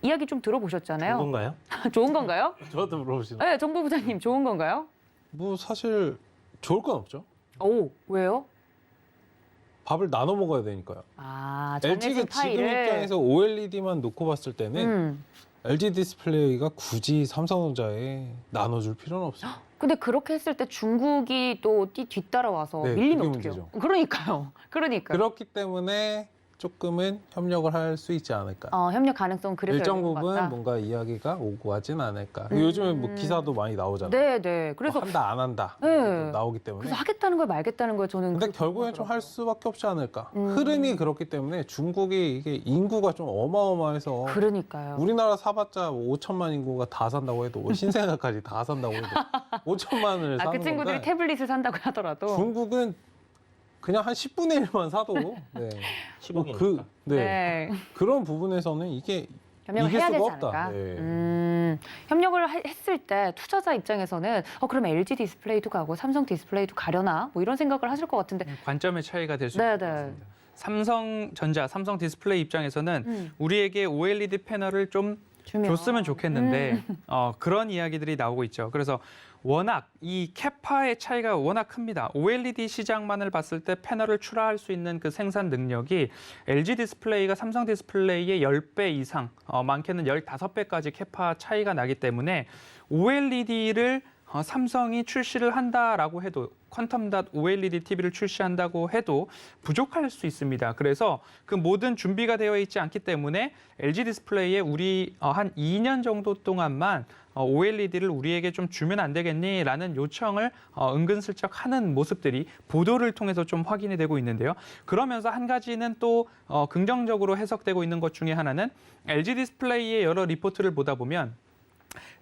이야기 좀 들어보셨잖아요. 좋은 건가요? 좋은 건가요? 저한테 물어보시는. 네, 정보 부장님 좋은 건가요? 뭐 사실 좋을 건 없죠. 오, 왜요? 밥을 나눠 먹어야 되니까요. 아, LG가 정해진 지금 파일을. 입장에서 OLED만 놓고 봤을 때는 LG 디스플레이가 굳이 삼성전자에 나눠줄 필요는 없어요. 근데 그렇게 했을 때 중국이 또 뒤따라와서 네, 밀리면 그게 어떡해요? 문제죠. 그러니까요. 그렇기 때문에 조금은 협력을 할 수 있지 않을까. 협력 가능성 그래서 일정 열린 것 부분 같다. 뭔가 이야기가 오고 하진 않을까. 요즘에 뭐 기사도 많이 나오잖아요. 네. 그래서 뭐 한다 안 한다 네. 나오기 때문에. 그래서 하겠다는 걸 말겠다는 걸 저는. 근데 그렇게 결국엔 좀 할 생각하더라고요. 수밖에 없지 않을까. 흐름이 그렇기 때문에 중국이 이게 인구가 좀 어마어마해서 그러니까요. 우리나라 사봤자 5천만 인구가 다 산다고 해도 뭐 신생아까지 다 산다고 해도 5천만을 사는 그 친구들이 건데 태블릿을 산다고 하더라도. 중국은 그냥 한 10분의 1만 사도 네. 10억이니까. 네. 그런 부분에서는 이게 협력을 이길 해야 수가 되지 없다. 않을까? 네. 협력을 했을 때 투자자 입장에서는 그럼 LG 디스플레이도 가고 삼성 디스플레이도 가려나? 뭐 이런 생각을 하실 것 같은데. 관점의 차이가 될 수 네, 있습니다. 삼성전자, 삼성 디스플레이 입장에서는 우리에게 OLED 패널을 좀 주면. 줬으면 좋겠는데 그런 이야기들이 나오고 있죠. 그래서 워낙 이 캐파의 차이가 워낙 큽니다. OLED 시장만을 봤을 때 패널을 출하할 수 있는 그 생산 능력이 LG 디스플레이가 삼성 디스플레이의 10배 이상, 많게는 15배까지 캐파 차이가 나기 때문에 OLED를 삼성이 출시를 한다라고 해도 퀀텀 OLED TV를 출시한다고 해도 부족할 수 있습니다. 그래서 그 모든 준비가 되어 있지 않기 때문에 LG 디스플레이에 우리 한 2년 정도 동안만 OLED를 우리에게 좀 주면 안 되겠니?라는 요청을 은근슬쩍 하는 모습들이 보도를 통해서 좀 확인이 되고 있는데요. 그러면서 한 가지는 또 긍정적으로 해석되고 있는 것 중에 하나는 LG 디스플레이의 여러 리포트를 보다 보면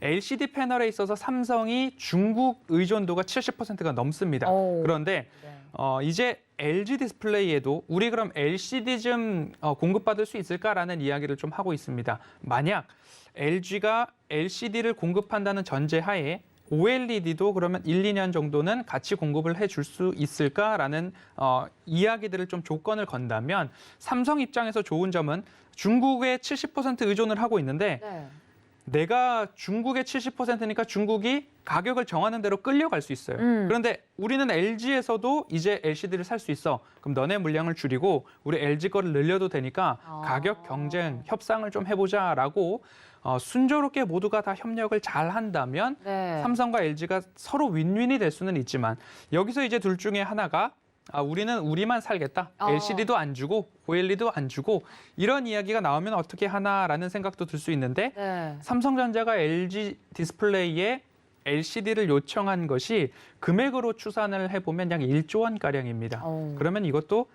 LCD 패널에 있어서 삼성이 중국 의존도가 70%가 넘습니다. 오. 그런데 이제 LG 디스플레이에도 우리 그럼 LCD 좀 공급받을 수 있을까라는 이야기를 좀 하고 있습니다. 만약 LG가 LCD를 공급한다는 전제하에 OLED도 그러면 1, 2년 정도는 같이 공급을 해줄 수 있을까라는 이야기들을 좀 조건을 건다면 삼성 입장에서 좋은 점은 중국에 70% 의존을 하고 있는데 네. 내가 중국의 70%니까 중국이 가격을 정하는 대로 끌려갈 수 있어요. 그런데 우리는 LG에서도 이제 LCD를 살 수 있어. 그럼 너네 물량을 줄이고 우리 LG 거를 늘려도 되니까 가격 경쟁, 협상을 좀 해보자라고 순조롭게 모두가 다 협력을 잘 한다면 네. 삼성과 LG가 서로 윈윈이 될 수는 있지만 여기서 이제 둘 중에 하나가 우리는 우리만 살겠다. LCD도 안 주고 OLED도 안 주고 이런 이야기가 나오면 어떻게 하나라는 생각도 들 수 있는데 네. 삼성전자가 LG 디스플레이에 LCD를 요청한 것이 금액으로 추산을 해보면 약 1조 원 가량입니다. 그러면 이것도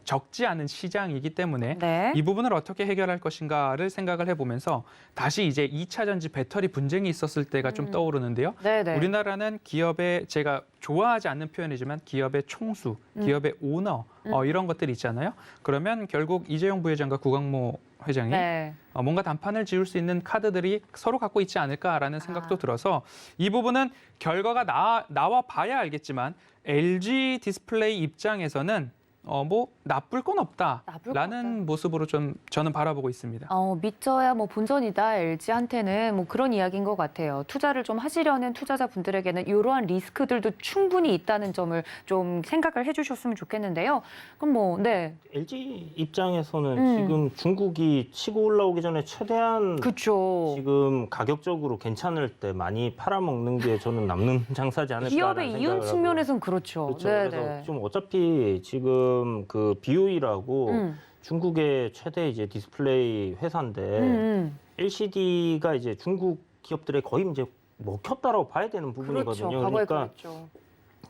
적지 않은 시장이기 때문에 네. 이 부분을 어떻게 해결할 것인가를 생각을 해보면서 다시 이제 2차 전지 배터리 분쟁이 있었을 때가 좀 떠오르는데요. 네네. 우리나라는 기업의 제가 좋아하지 않는 표현이지만 기업의 총수, 기업의 오너 이런 것들이 있잖아요. 그러면 결국 이재용 부회장과 구광모 회장이 네. 뭔가 단판을 지을 수 있는 카드들이 서로 갖고 있지 않을까라는 생각도 들어서 이 부분은 결과가 나와 봐야 알겠지만 LG 디스플레이 입장에서는 뭐 나쁠 건 없다라는 모습으로 좀 저는 바라보고 있습니다. 믿져야 뭐 본전이다 LG한테는 뭐 그런 이야기인 것 같아요. 투자를 좀 하시려는 투자자분들에게는 이러한 리스크들도 충분히 있다는 점을 좀 생각을 해주셨으면 좋겠는데요. 그럼 뭐 네, LG 입장에서는 지금 중국이 치고 올라오기 전에 최대한 그렇죠. 지금 가격적으로 괜찮을 때 많이 팔아먹는 게 저는 남는 장사지 않을까라는 기업의 생각을 이윤 하고. 측면에서는 그렇죠. 그렇죠. 네, 그래서 네. 좀 어차피 지금 그 BOE라고 중국의 최대 이제 디스플레이 회사인데 LCD가 이제 중국 기업들의 거의 이제 먹혔다라고 봐야 되는 부분이거든요. 그렇죠. 과거에 그러니까 그랬죠.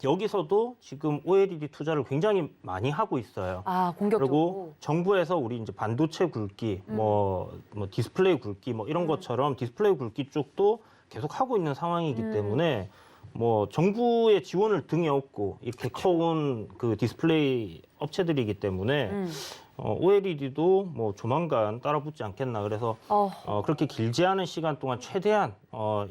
여기서도 지금 OLED 투자를 굉장히 많이 하고 있어요. 공격적으로. 그리고 정부에서 우리 이제 반도체 굵기, 뭐 디스플레이 굵기, 뭐 이런 것처럼 디스플레이 굵기 쪽도 계속 하고 있는 상황이기 때문에 뭐 정부의 지원을 등에 업고 이렇게 커온 그 디스플레이 업체들이기 때문에 OLED도 뭐 조만간 따라붙지 않겠나. 그래서 그렇게 길지 않은 시간 동안 최대한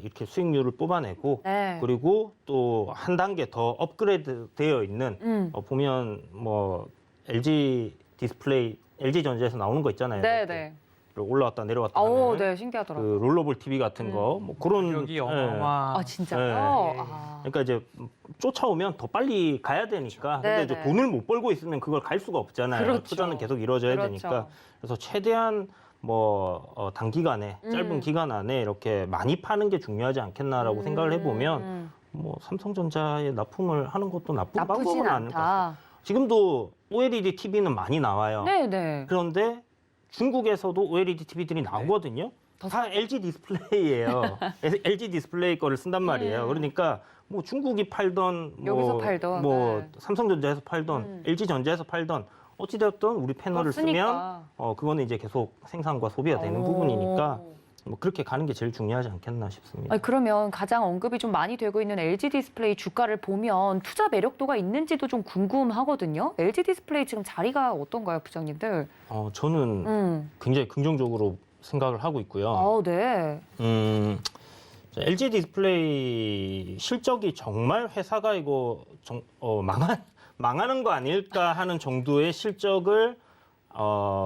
이렇게 수익률을 뽑아내고 네. 그리고 또 한 단계 더 업그레이드 되어 있는 보면 뭐 LG 디스플레이, LG 전자에서 나오는 거 있잖아요. 네, 이렇게 네. 올라왔다 내려왔다 오, 하는 네, 신기하더라고요. 그 롤러볼 TV 같은 거, 뭐 그런 가격이 어마어마. 진짜요? 네. 아. 그러니까 이제 쫓아오면 더 빨리 가야 되니까. 근데 네, 이제 네. 돈을 못 벌고 있으면 그걸 갈 수가 없잖아요. 그렇죠. 투자는 계속 이루어져야 그렇죠. 되니까. 그래서 최대한 뭐 단기간에 짧은 기간 안에 이렇게 많이 파는 게 중요하지 않겠나라고 생각을 해보면 뭐 삼성전자에 납품을 하는 것도 나쁜 나쁘진 방법은 아닐 것 같아요. 않다. 지금도 OLED TV는 많이 나와요. 네, 네. 그런데 중국에서도 OLED TV들이 나오거든요. 다 LG 디스플레이예요. LG 디스플레이 거를 쓴단 말이에요. 그러니까 뭐 중국이 팔던 여기서 팔던, 뭐 네. 삼성전자에서 팔던 LG 전자에서 팔던 어찌되었든 우리 패널을 쓰면 그거는 이제 계속 생산과 소비가 되는 부분이니까 뭐 그렇게 가는 게 제일 중요하지 않겠나 싶습니다. 아니, 그러면 가장 언급이 좀 많이 되고 있는 LG 디스플레이 주가를 보면 투자 매력도가 있는지도 좀 궁금하거든요. LG 디스플레이 지금 자리가 어떤가요, 부장님들? 저는 굉장히 긍정적으로 생각을 하고 있고요. 네. LG 디스플레이 실적이 정말 회사가 이거 망하는 거 아닐까 하는 정도의 실적을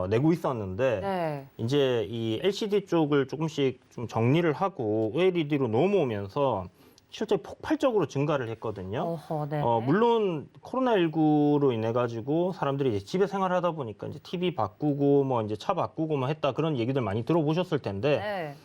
내고 있었는데 네. 이제 이 LCD 쪽을 조금씩 좀 정리를 하고 OLED로 넘어오면서 실적이 폭발적으로 증가를 했거든요. 네. 물론 코로나19로 인해 가지고 사람들이 이제 집에 생활하다 보니까 이제 TV 바꾸고 뭐 이제 차 바꾸고 뭐 했다 그런 얘기들 많이 들어보셨을 텐데 네.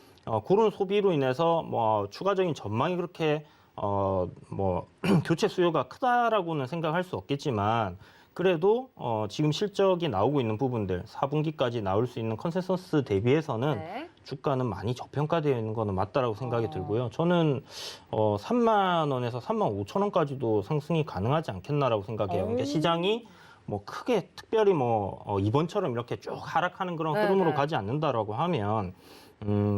그런 소비로 인해서 뭐 추가적인 전망이 그렇게 뭐 교체 수요가 크다라고는 생각할 수 없겠지만 그래도 지금 실적이 나오고 있는 부분들 4분기까지 나올 수 있는 컨센서스 대비해서는 네. 주가는 많이 저평가되어 있는 거는 맞다라고 생각이 들고요. 저는 3만 원에서 3만 5천 원까지도 상승이 가능하지 않겠나라고 생각해요. 그러니까 시장이 뭐 크게 특별히 뭐 이번처럼 이렇게 쭉 하락하는 그런 흐름으로 가지 않는다라고 하면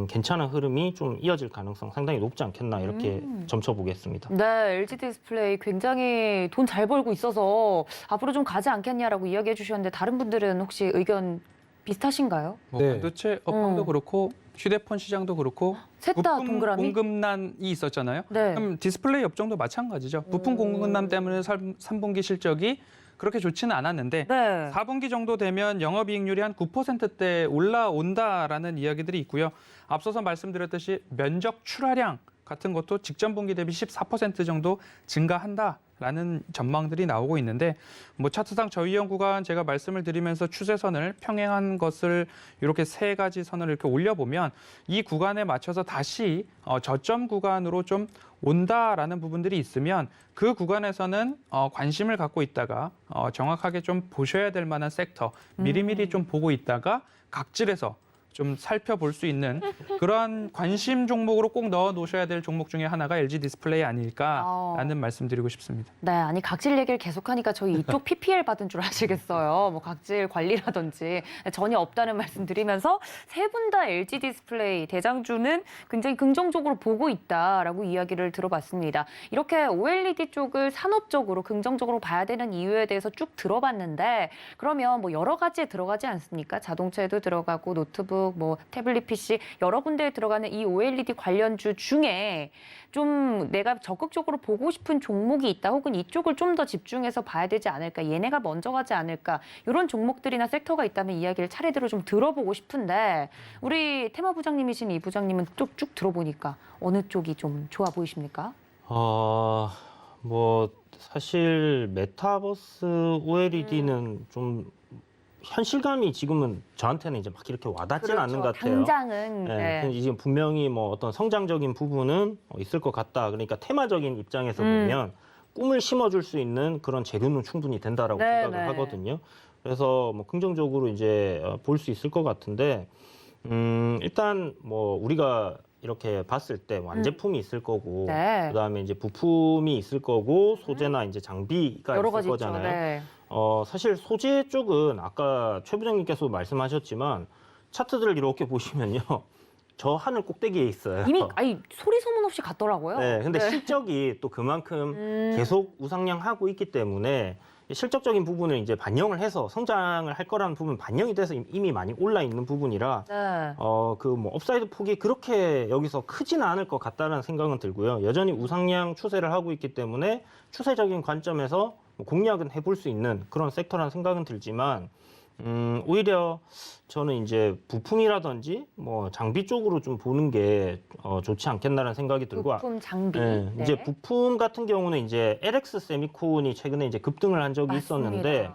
괜찮은 흐름이 좀 이어질 가능성 상당히 높지 않겠나 이렇게 점쳐보겠습니다. 네, LG 디스플레이 굉장히 돈 잘 벌고 있어서 앞으로 좀 가지 않겠냐라고 이야기해 주셨는데 다른 분들은 혹시 의견 비슷하신가요? 뭐 네. 반도체 업황도 그렇고 휴대폰 시장도 그렇고 셋 다 부품 동그라미? 공급난이 있었잖아요. 네. 그럼 디스플레이 업종도 마찬가지죠. 부품 공급난 때문에 3분기 실적이 그렇게 좋지는 않았는데 네. 4분기 정도 되면 영업이익률이 한 9%대 올라온다라는 이야기들이 있고요. 앞서서 말씀드렸듯이 면적 출하량 같은 것도 직전 분기 대비 14% 정도 증가한다라는 전망들이 나오고 있는데 뭐 차트상 저위험 구간 제가 말씀을 드리면서 추세선을 평행한 것을 이렇게 세 가지 선을 이렇게 올려보면 이 구간에 맞춰서 다시 저점 구간으로 좀 온다라는 부분들이 있으면 그 구간에서는 관심을 갖고 있다가 정확하게 좀 보셔야 될 만한 섹터 미리미리 좀 보고 있다가 각질에서 좀 살펴볼 수 있는 그러한 관심 종목으로 꼭 넣어 놓으셔야 될 종목 중에 하나가 LG 디스플레이 아닐까라는 말씀드리고 싶습니다. 네, 아니 각질 얘기를 계속하니까 저희 이쪽 PPL 받은 줄 아시겠어요. 뭐 각질 관리라든지 전혀 없다는 말씀드리면서 세 분 다 LG 디스플레이 대장주는 굉장히 긍정적으로 보고 있다라고 이야기를 들어봤습니다. 이렇게 OLED 쪽을 산업적으로 긍정적으로 봐야 되는 이유에 대해서 쭉 들어봤는데 그러면 뭐 여러 가지에 들어가지 않습니까? 자동차에도 들어가고 노트북, 뭐 태블릿 PC 여러 군데에 들어가는 이 OLED 관련주 중에 좀 내가 적극적으로 보고 싶은 종목이 있다 혹은 이쪽을 좀 더 집중해서 봐야 되지 않을까 얘네가 먼저 가지 않을까 이런 종목들이나 섹터가 있다면 이야기를 차례대로 좀 들어보고 싶은데 우리 테마 부장님이신 이 부장님은 쭉 들어보니까 어느 쪽이 좀 좋아 보이십니까? 뭐 사실 메타버스 OLED는 좀 현실감이 지금은 저한테는 이제 막 이렇게 와닿지는 않는 것 같아요. 당장은 네. 이제 분명히 뭐 어떤 성장적인 부분은 있을 것 같다. 그러니까 테마적인 입장에서 보면 꿈을 심어줄 수 있는 그런 재료는 충분히 된다라고 생각을 하거든요. 그래서 뭐 긍정적으로 이제 볼 수 있을 것 같은데 일단 뭐 우리가 이렇게 봤을 때 완제품이 있을 거고 그다음에 이제 부품이 있을 거고 소재나 이제 장비가 여러 있을 가지 거잖아요. 있죠. 네. 사실 소재 쪽은 아까 최 부장님께서 말씀하셨지만 차트들을 이렇게 보시면요. 저 하늘 꼭대기에 있어요. 이미 소리 소문 없이 갔더라고요. 네, 근데 실적이 또 그만큼 계속 우상향하고 있기 때문에 실적적인 부분을 이제 반영을 해서 성장을 할 거라는 부분 반영이 돼서 이미 많이 올라 있는 부분이라 그 뭐 업사이드 폭이 그렇게 여기서 크지는 않을 것 같다는 생각은 들고요. 여전히 우상향 추세를 하고 있기 때문에 추세적인 관점에서 공략은 해볼 수 있는 그런 섹터라는 생각은 들지만 오히려 저는 이제 부품이라든지 뭐 장비 쪽으로 좀 보는 게 좋지 않겠나라는 생각이 들고 부품 장비. 네. 이제 부품 같은 경우는 이제 LX 세미콘이 최근에 이제 급등을 한 적이 있었는데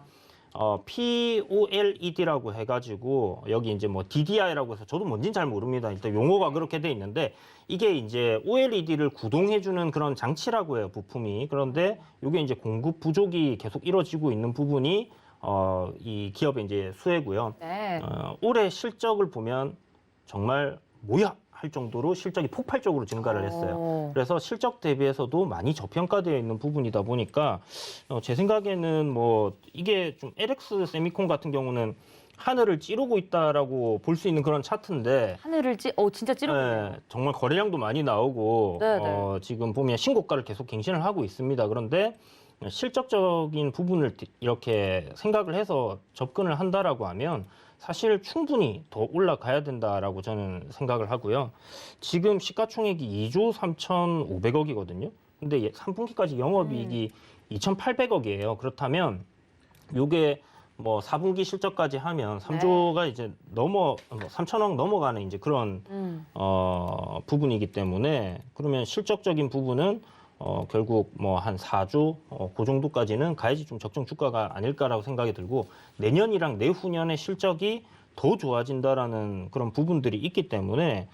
POLED라고 해가지고 여기 이제 뭐 DDI라고 해서 저도 뭔지는 잘 모릅니다. 일단 용어가 그렇게 돼 있는데 이게 이제 OLED를 구동해주는 그런 장치라고 해요, 부품이. 그런데 이게 이제 공급 부족이 계속 이루어지고 있는 부분이 이 기업의 이제 수혜고요. 올해 실적을 보면 정말 뭐야 할 정도로 실적이 폭발적으로 증가를 했어요. 그래서 실적 대비해서도 많이 저평가되어 있는 부분이다 보니까 제 생각에는 뭐 이게 좀 LX 세미콘 같은 경우는 하늘을 찌르고 있다라고 볼 수 있는 그런 차트인데 하늘을 진짜 찌르고 있네요. 정말 거래량도 많이 나오고 지금 보면 신고가를 계속 갱신을 하고 있습니다. 그런데 실적적인 부분을 이렇게 생각을 해서 접근을 한다라고 하면 사실 충분히 더 올라가야 된다라고 저는 생각을 하고요. 지금 시가총액이 2조 3,500억이거든요. 근데 3분기까지 영업이익이 2,800억이에요. 그렇다면 요게 뭐 4분기 실적까지 하면 3조가 이제 3천억 넘어가는 이제 그런 부분이기 때문에 그러면 실적적인 부분은 결국 뭐 한 4조 그 정도까지는 가야지 좀 적정 주가가 아닐까라고 생각이 들고 내년이랑 내후년의 실적이 더 좋아진다라는 그런 부분들이 있기 때문에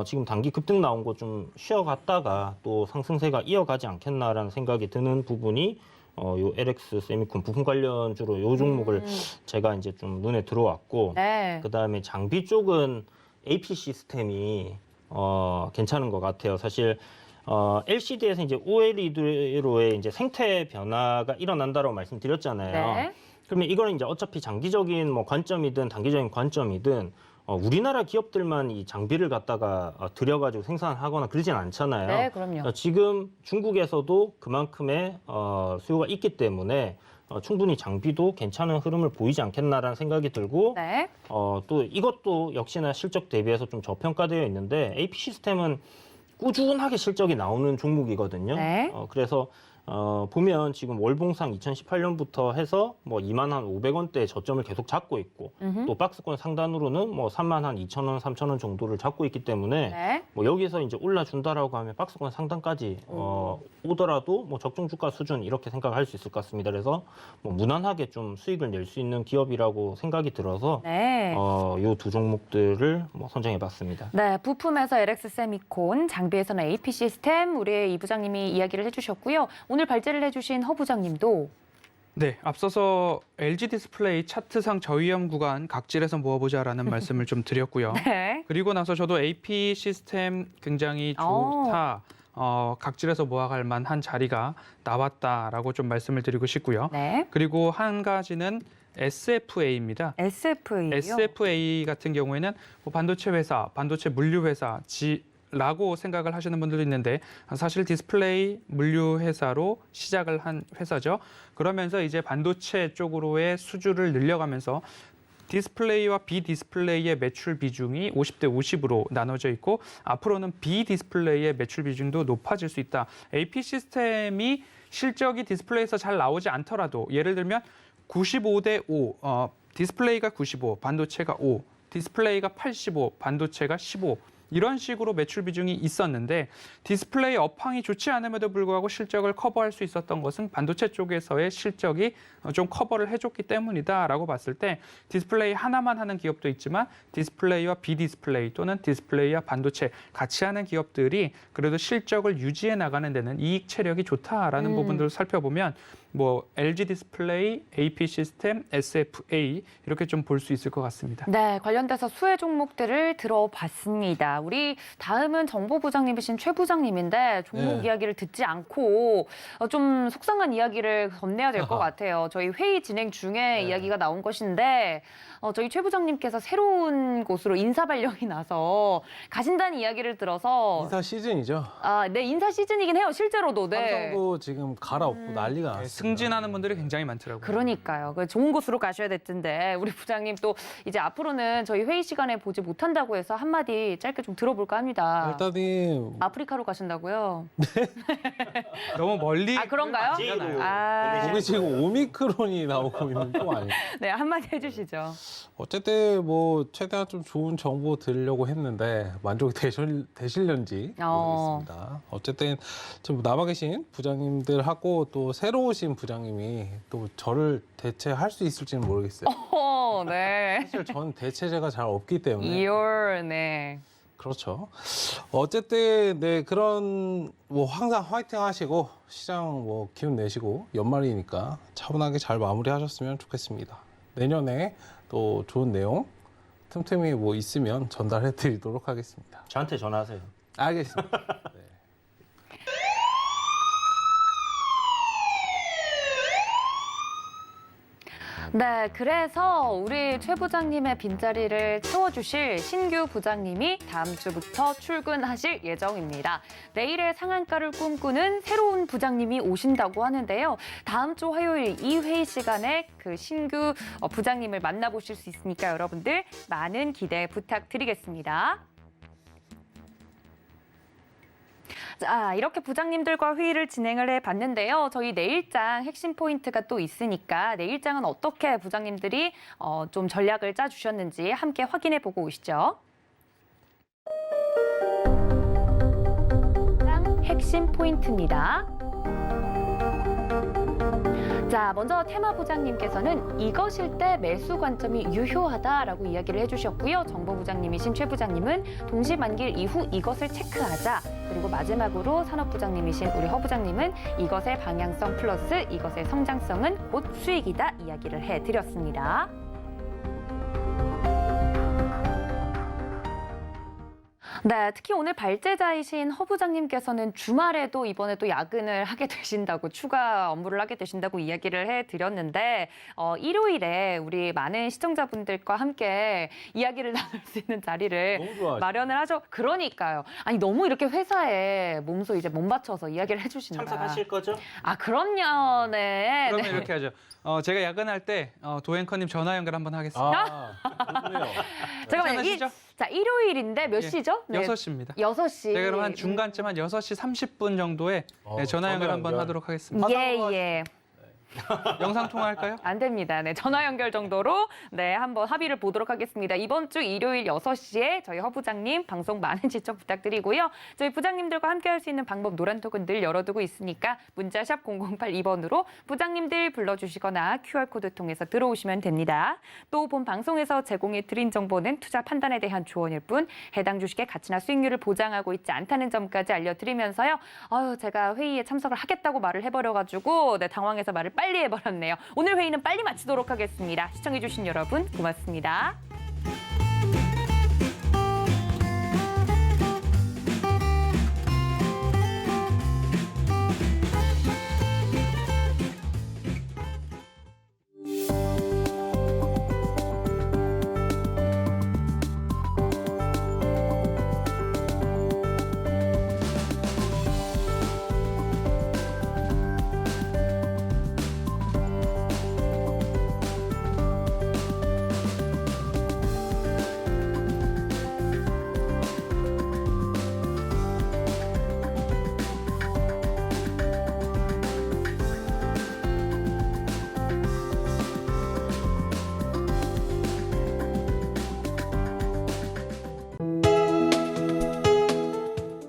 지금 단기 급등 나온 거 좀 쉬어갔다가 또 상승세가 이어가지 않겠나라는 생각이 드는 부분이 요 LX 세미콘 부품 관련주로 요 종목을 제가 이제 좀 눈에 들어왔고 그다음에 장비 쪽은 AP 시스템이 괜찮은 것 같아요. 사실 LCD에서 이제 OLED로의 이제 생태 변화가 일어난다라고 말씀드렸잖아요. 그러면 이거는 이제 어차피 장기적인 뭐 관점이든 단기적인 관점이든 우리나라 기업들만 이 장비를 갖다가 들여가지고 생산하거나 그러진 않잖아요. 네, 그럼요. 지금 중국에서도 그만큼의 수요가 있기 때문에 충분히 장비도 괜찮은 흐름을 보이지 않겠나라는 생각이 들고 또 이것도 역시나 실적 대비해서 좀 저평가되어 있는데 AP 시스템은 꾸준하게 실적이 나오는 종목이거든요. 그래서 보면 지금 월봉상 2018년부터 해서 뭐 2만 한 500원대 저점을 계속 잡고 있고 또 박스권 상단으로는 뭐 3만 한 2천 원, 3천 원 정도를 잡고 있기 때문에 뭐 여기서 이제 올라준다라고 하면 박스권 상단까지 오더라도 뭐 적정 주가 수준 이렇게 생각할 수 있을 것 같습니다. 그래서 뭐 무난하게 좀 수익을 낼 수 있는 기업이라고 생각이 들어서 요 두 종목들을 뭐 선정해봤습니다. 네, 부품에서 LX 세미콘, 장비에서는 AP 시스템 우리 이 부장님이 이야기를 해주셨고요. 오늘 발제를 해주신 허 부장님도 네, 앞서서 LG 디스플레이 차트상 저위험 구간 각질에서 모아보자라는 말씀을 좀 드렸고요. 네. 그리고 나서 저도 AP 시스템 굉장히 좋다. 각질에서 모아갈 만한 자리가 나왔다라고 좀 말씀을 드리고 싶고요. 네. 그리고 한 가지는 SFA입니다. SFA요. SFA 같은 경우에는 뭐 반도체 회사, 반도체 물류 회사, 라고 생각을 하시는 분들도 있는데 사실 디스플레이 물류 회사로 시작을 한 회사죠. 그러면서 이제 반도체 쪽으로의 수주를 늘려가면서 디스플레이와 비디스플레이의 매출 비중이 50대 50으로 나눠져 있고 앞으로는 비디스플레이의 매출 비중도 높아질 수 있다. AP 시스템이 실적이 디스플레이에서 잘 나오지 않더라도 예를 들면 95대 5, 디스플레이가 95, 반도체가 5, 디스플레이가 85, 반도체가 15 이런 식으로 매출 비중이 있었는데 디스플레이 업황이 좋지 않음에도 불구하고 실적을 커버할 수 있었던 것은 반도체 쪽에서의 실적이 좀 커버를 해줬기 때문이다라고 봤을 때 디스플레이 하나만 하는 기업도 있지만 디스플레이와 비디스플레이 또는 디스플레이와 반도체 같이 하는 기업들이 그래도 실적을 유지해 나가는 데는 이익 체력이 좋다라는 부분들을 살펴보면 뭐 LG 디스플레이, AP 시스템, SFA 이렇게 좀 볼 수 있을 것 같습니다. 네, 관련돼서 수혜 종목들을 들어봤습니다. 우리 다음은 정보부장님이신 최 부장님인데 종목 네. 이야기를 듣지 않고 좀 속상한 이야기를 건네야 될 것 같아요. 저희 회의 진행 중에 이야기가 나온 것인데 저희 최 부장님께서 새로운 곳으로 인사 발령이 나서 가신다는 이야기를 들어서 인사 시즌이죠. 네, 인사 시즌이긴 해요. 실제로도. 네. 삼성도 지금 갈아엎고 난리가 났습니다. 승진하는 분들이 굉장히 많더라고요. 그러니까요. 좋은 곳으로 가셔야 될 텐데 우리 부장님 또 이제 앞으로는 저희 회의 시간에 보지 못한다고 해서 한마디 짧게 좀 들어볼까 합니다. 일단은 아프리카로 가신다고요? 너무 멀리 그런가요? 거기 지금 오미크론이 나오고 있는 거 아니에요? 네, 한마디 해주시죠. 어쨌든 뭐 최대한 좀 좋은 정보 드리려고 했는데 만족이 되실런지 모르겠습니다. 어쨌든 지금 남아 계신 부장님들하고 또 새로 오신 부장님이 또 저를 대체할 수 있을지는 모르겠어요. 네. 사실 저는 대체제가 잘 없기 때문에 네. 그렇죠. 어쨌든 네 그런 뭐 항상 화이팅 하시고 시장 뭐 기운 내시고 연말이니까 차분하게 잘 마무리하셨으면 좋겠습니다. 내년에 또 좋은 내용 틈틈이 뭐 있으면 전달해 드리도록 하겠습니다. 저한테 전화하세요. 알겠습니다. 네. 네, 그래서 우리 최 부장님의 빈자리를 채워주실 신규 부장님이 다음 주부터 출근하실 예정입니다. 내일의 상한가를 꿈꾸는 새로운 부장님이 오신다고 하는데요. 다음 주 화요일 이 회의 시간에 그 신규 부장님을 만나보실 수 있으니까 여러분들 많은 기대 부탁드리겠습니다. 자, 이렇게 부장님들과 회의를 진행을 해봤는데요. 저희 내일장 핵심 포인트가 또 있으니까 내일장은 어떻게 부장님들이 좀 전략을 짜주셨는지 함께 확인해보고 오시죠. 핵심 포인트입니다. 자, 먼저 테마 부장님께서는 이것일 때 매수 관점이 유효하다라고 이야기를 해주셨고요. 정보 부장님이신 최 부장님은 동시만길 이후 이것을 체크하자. 그리고 마지막으로 산업 부장님이신 우리 허 부장님은 이것의 방향성 플러스 이것의 성장성은 곧 수익이다 이야기를 해드렸습니다. 네, 특히 오늘 발제자이신 허 부장님께서는 주말에도 이번에 또 야근을 하게 되신다고 추가 업무를 하게 되신다고 이야기를 해드렸는데 일요일에 우리 많은 시청자분들과 함께 이야기를 나눌 수 있는 자리를 마련을 하죠. 그러니까요. 아니 너무 이렇게 회사에 몸소 이제 몸 바쳐서 이야기를 해주신다. 참석하실 거죠? 그럼요. 네. 그러면 이렇게 하죠. 제가 야근할 때 도앵커님 전화 연결 한번 하겠습니다. 좋네요. 잠깐만요. 괜찮으시죠? 자, 일요일인데 몇 시죠? 네. 6시입니다. 6시. 제가 그럼 한 중간쯤 한 6시 30분 정도에 전화 연결 한번 하도록 하겠습니다. 예. 영상 통화할까요? 안 됩니다. 네, 전화 연결 정도로 네, 한번 합의를 보도록 하겠습니다. 이번 주 일요일 6시에 저희 허 부장님 방송 많은 시청 부탁드리고요. 저희 부장님들과 함께 할 수 있는 방법 노란톡은 늘 열어두고 있으니까 문자샵 0082번으로 부장님들 불러주시거나 QR코드 통해서 들어오시면 됩니다. 또 본 방송에서 제공해 드린 정보는 투자 판단에 대한 조언일 뿐 해당 주식의 가치나 수익률을 보장하고 있지 않다는 점까지 알려드리면서요. 제가 회의에 참석을 하겠다고 말을 해버려가지고 네, 당황해서 말을 빨리 해버렸네요. 오늘 회의는 빨리 마치도록 하겠습니다. 시청해주신 여러분 고맙습니다.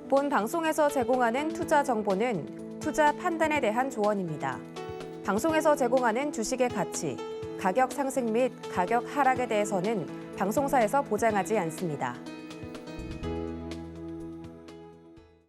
본 방송에서 제공하는 투자 정보는 투자 판단에 대한 조언입니다. 방송에서 제공하는 주식의 가치, 가격 상승 및 가격 하락에 대해서는 방송사에서 보장하지 않습니다.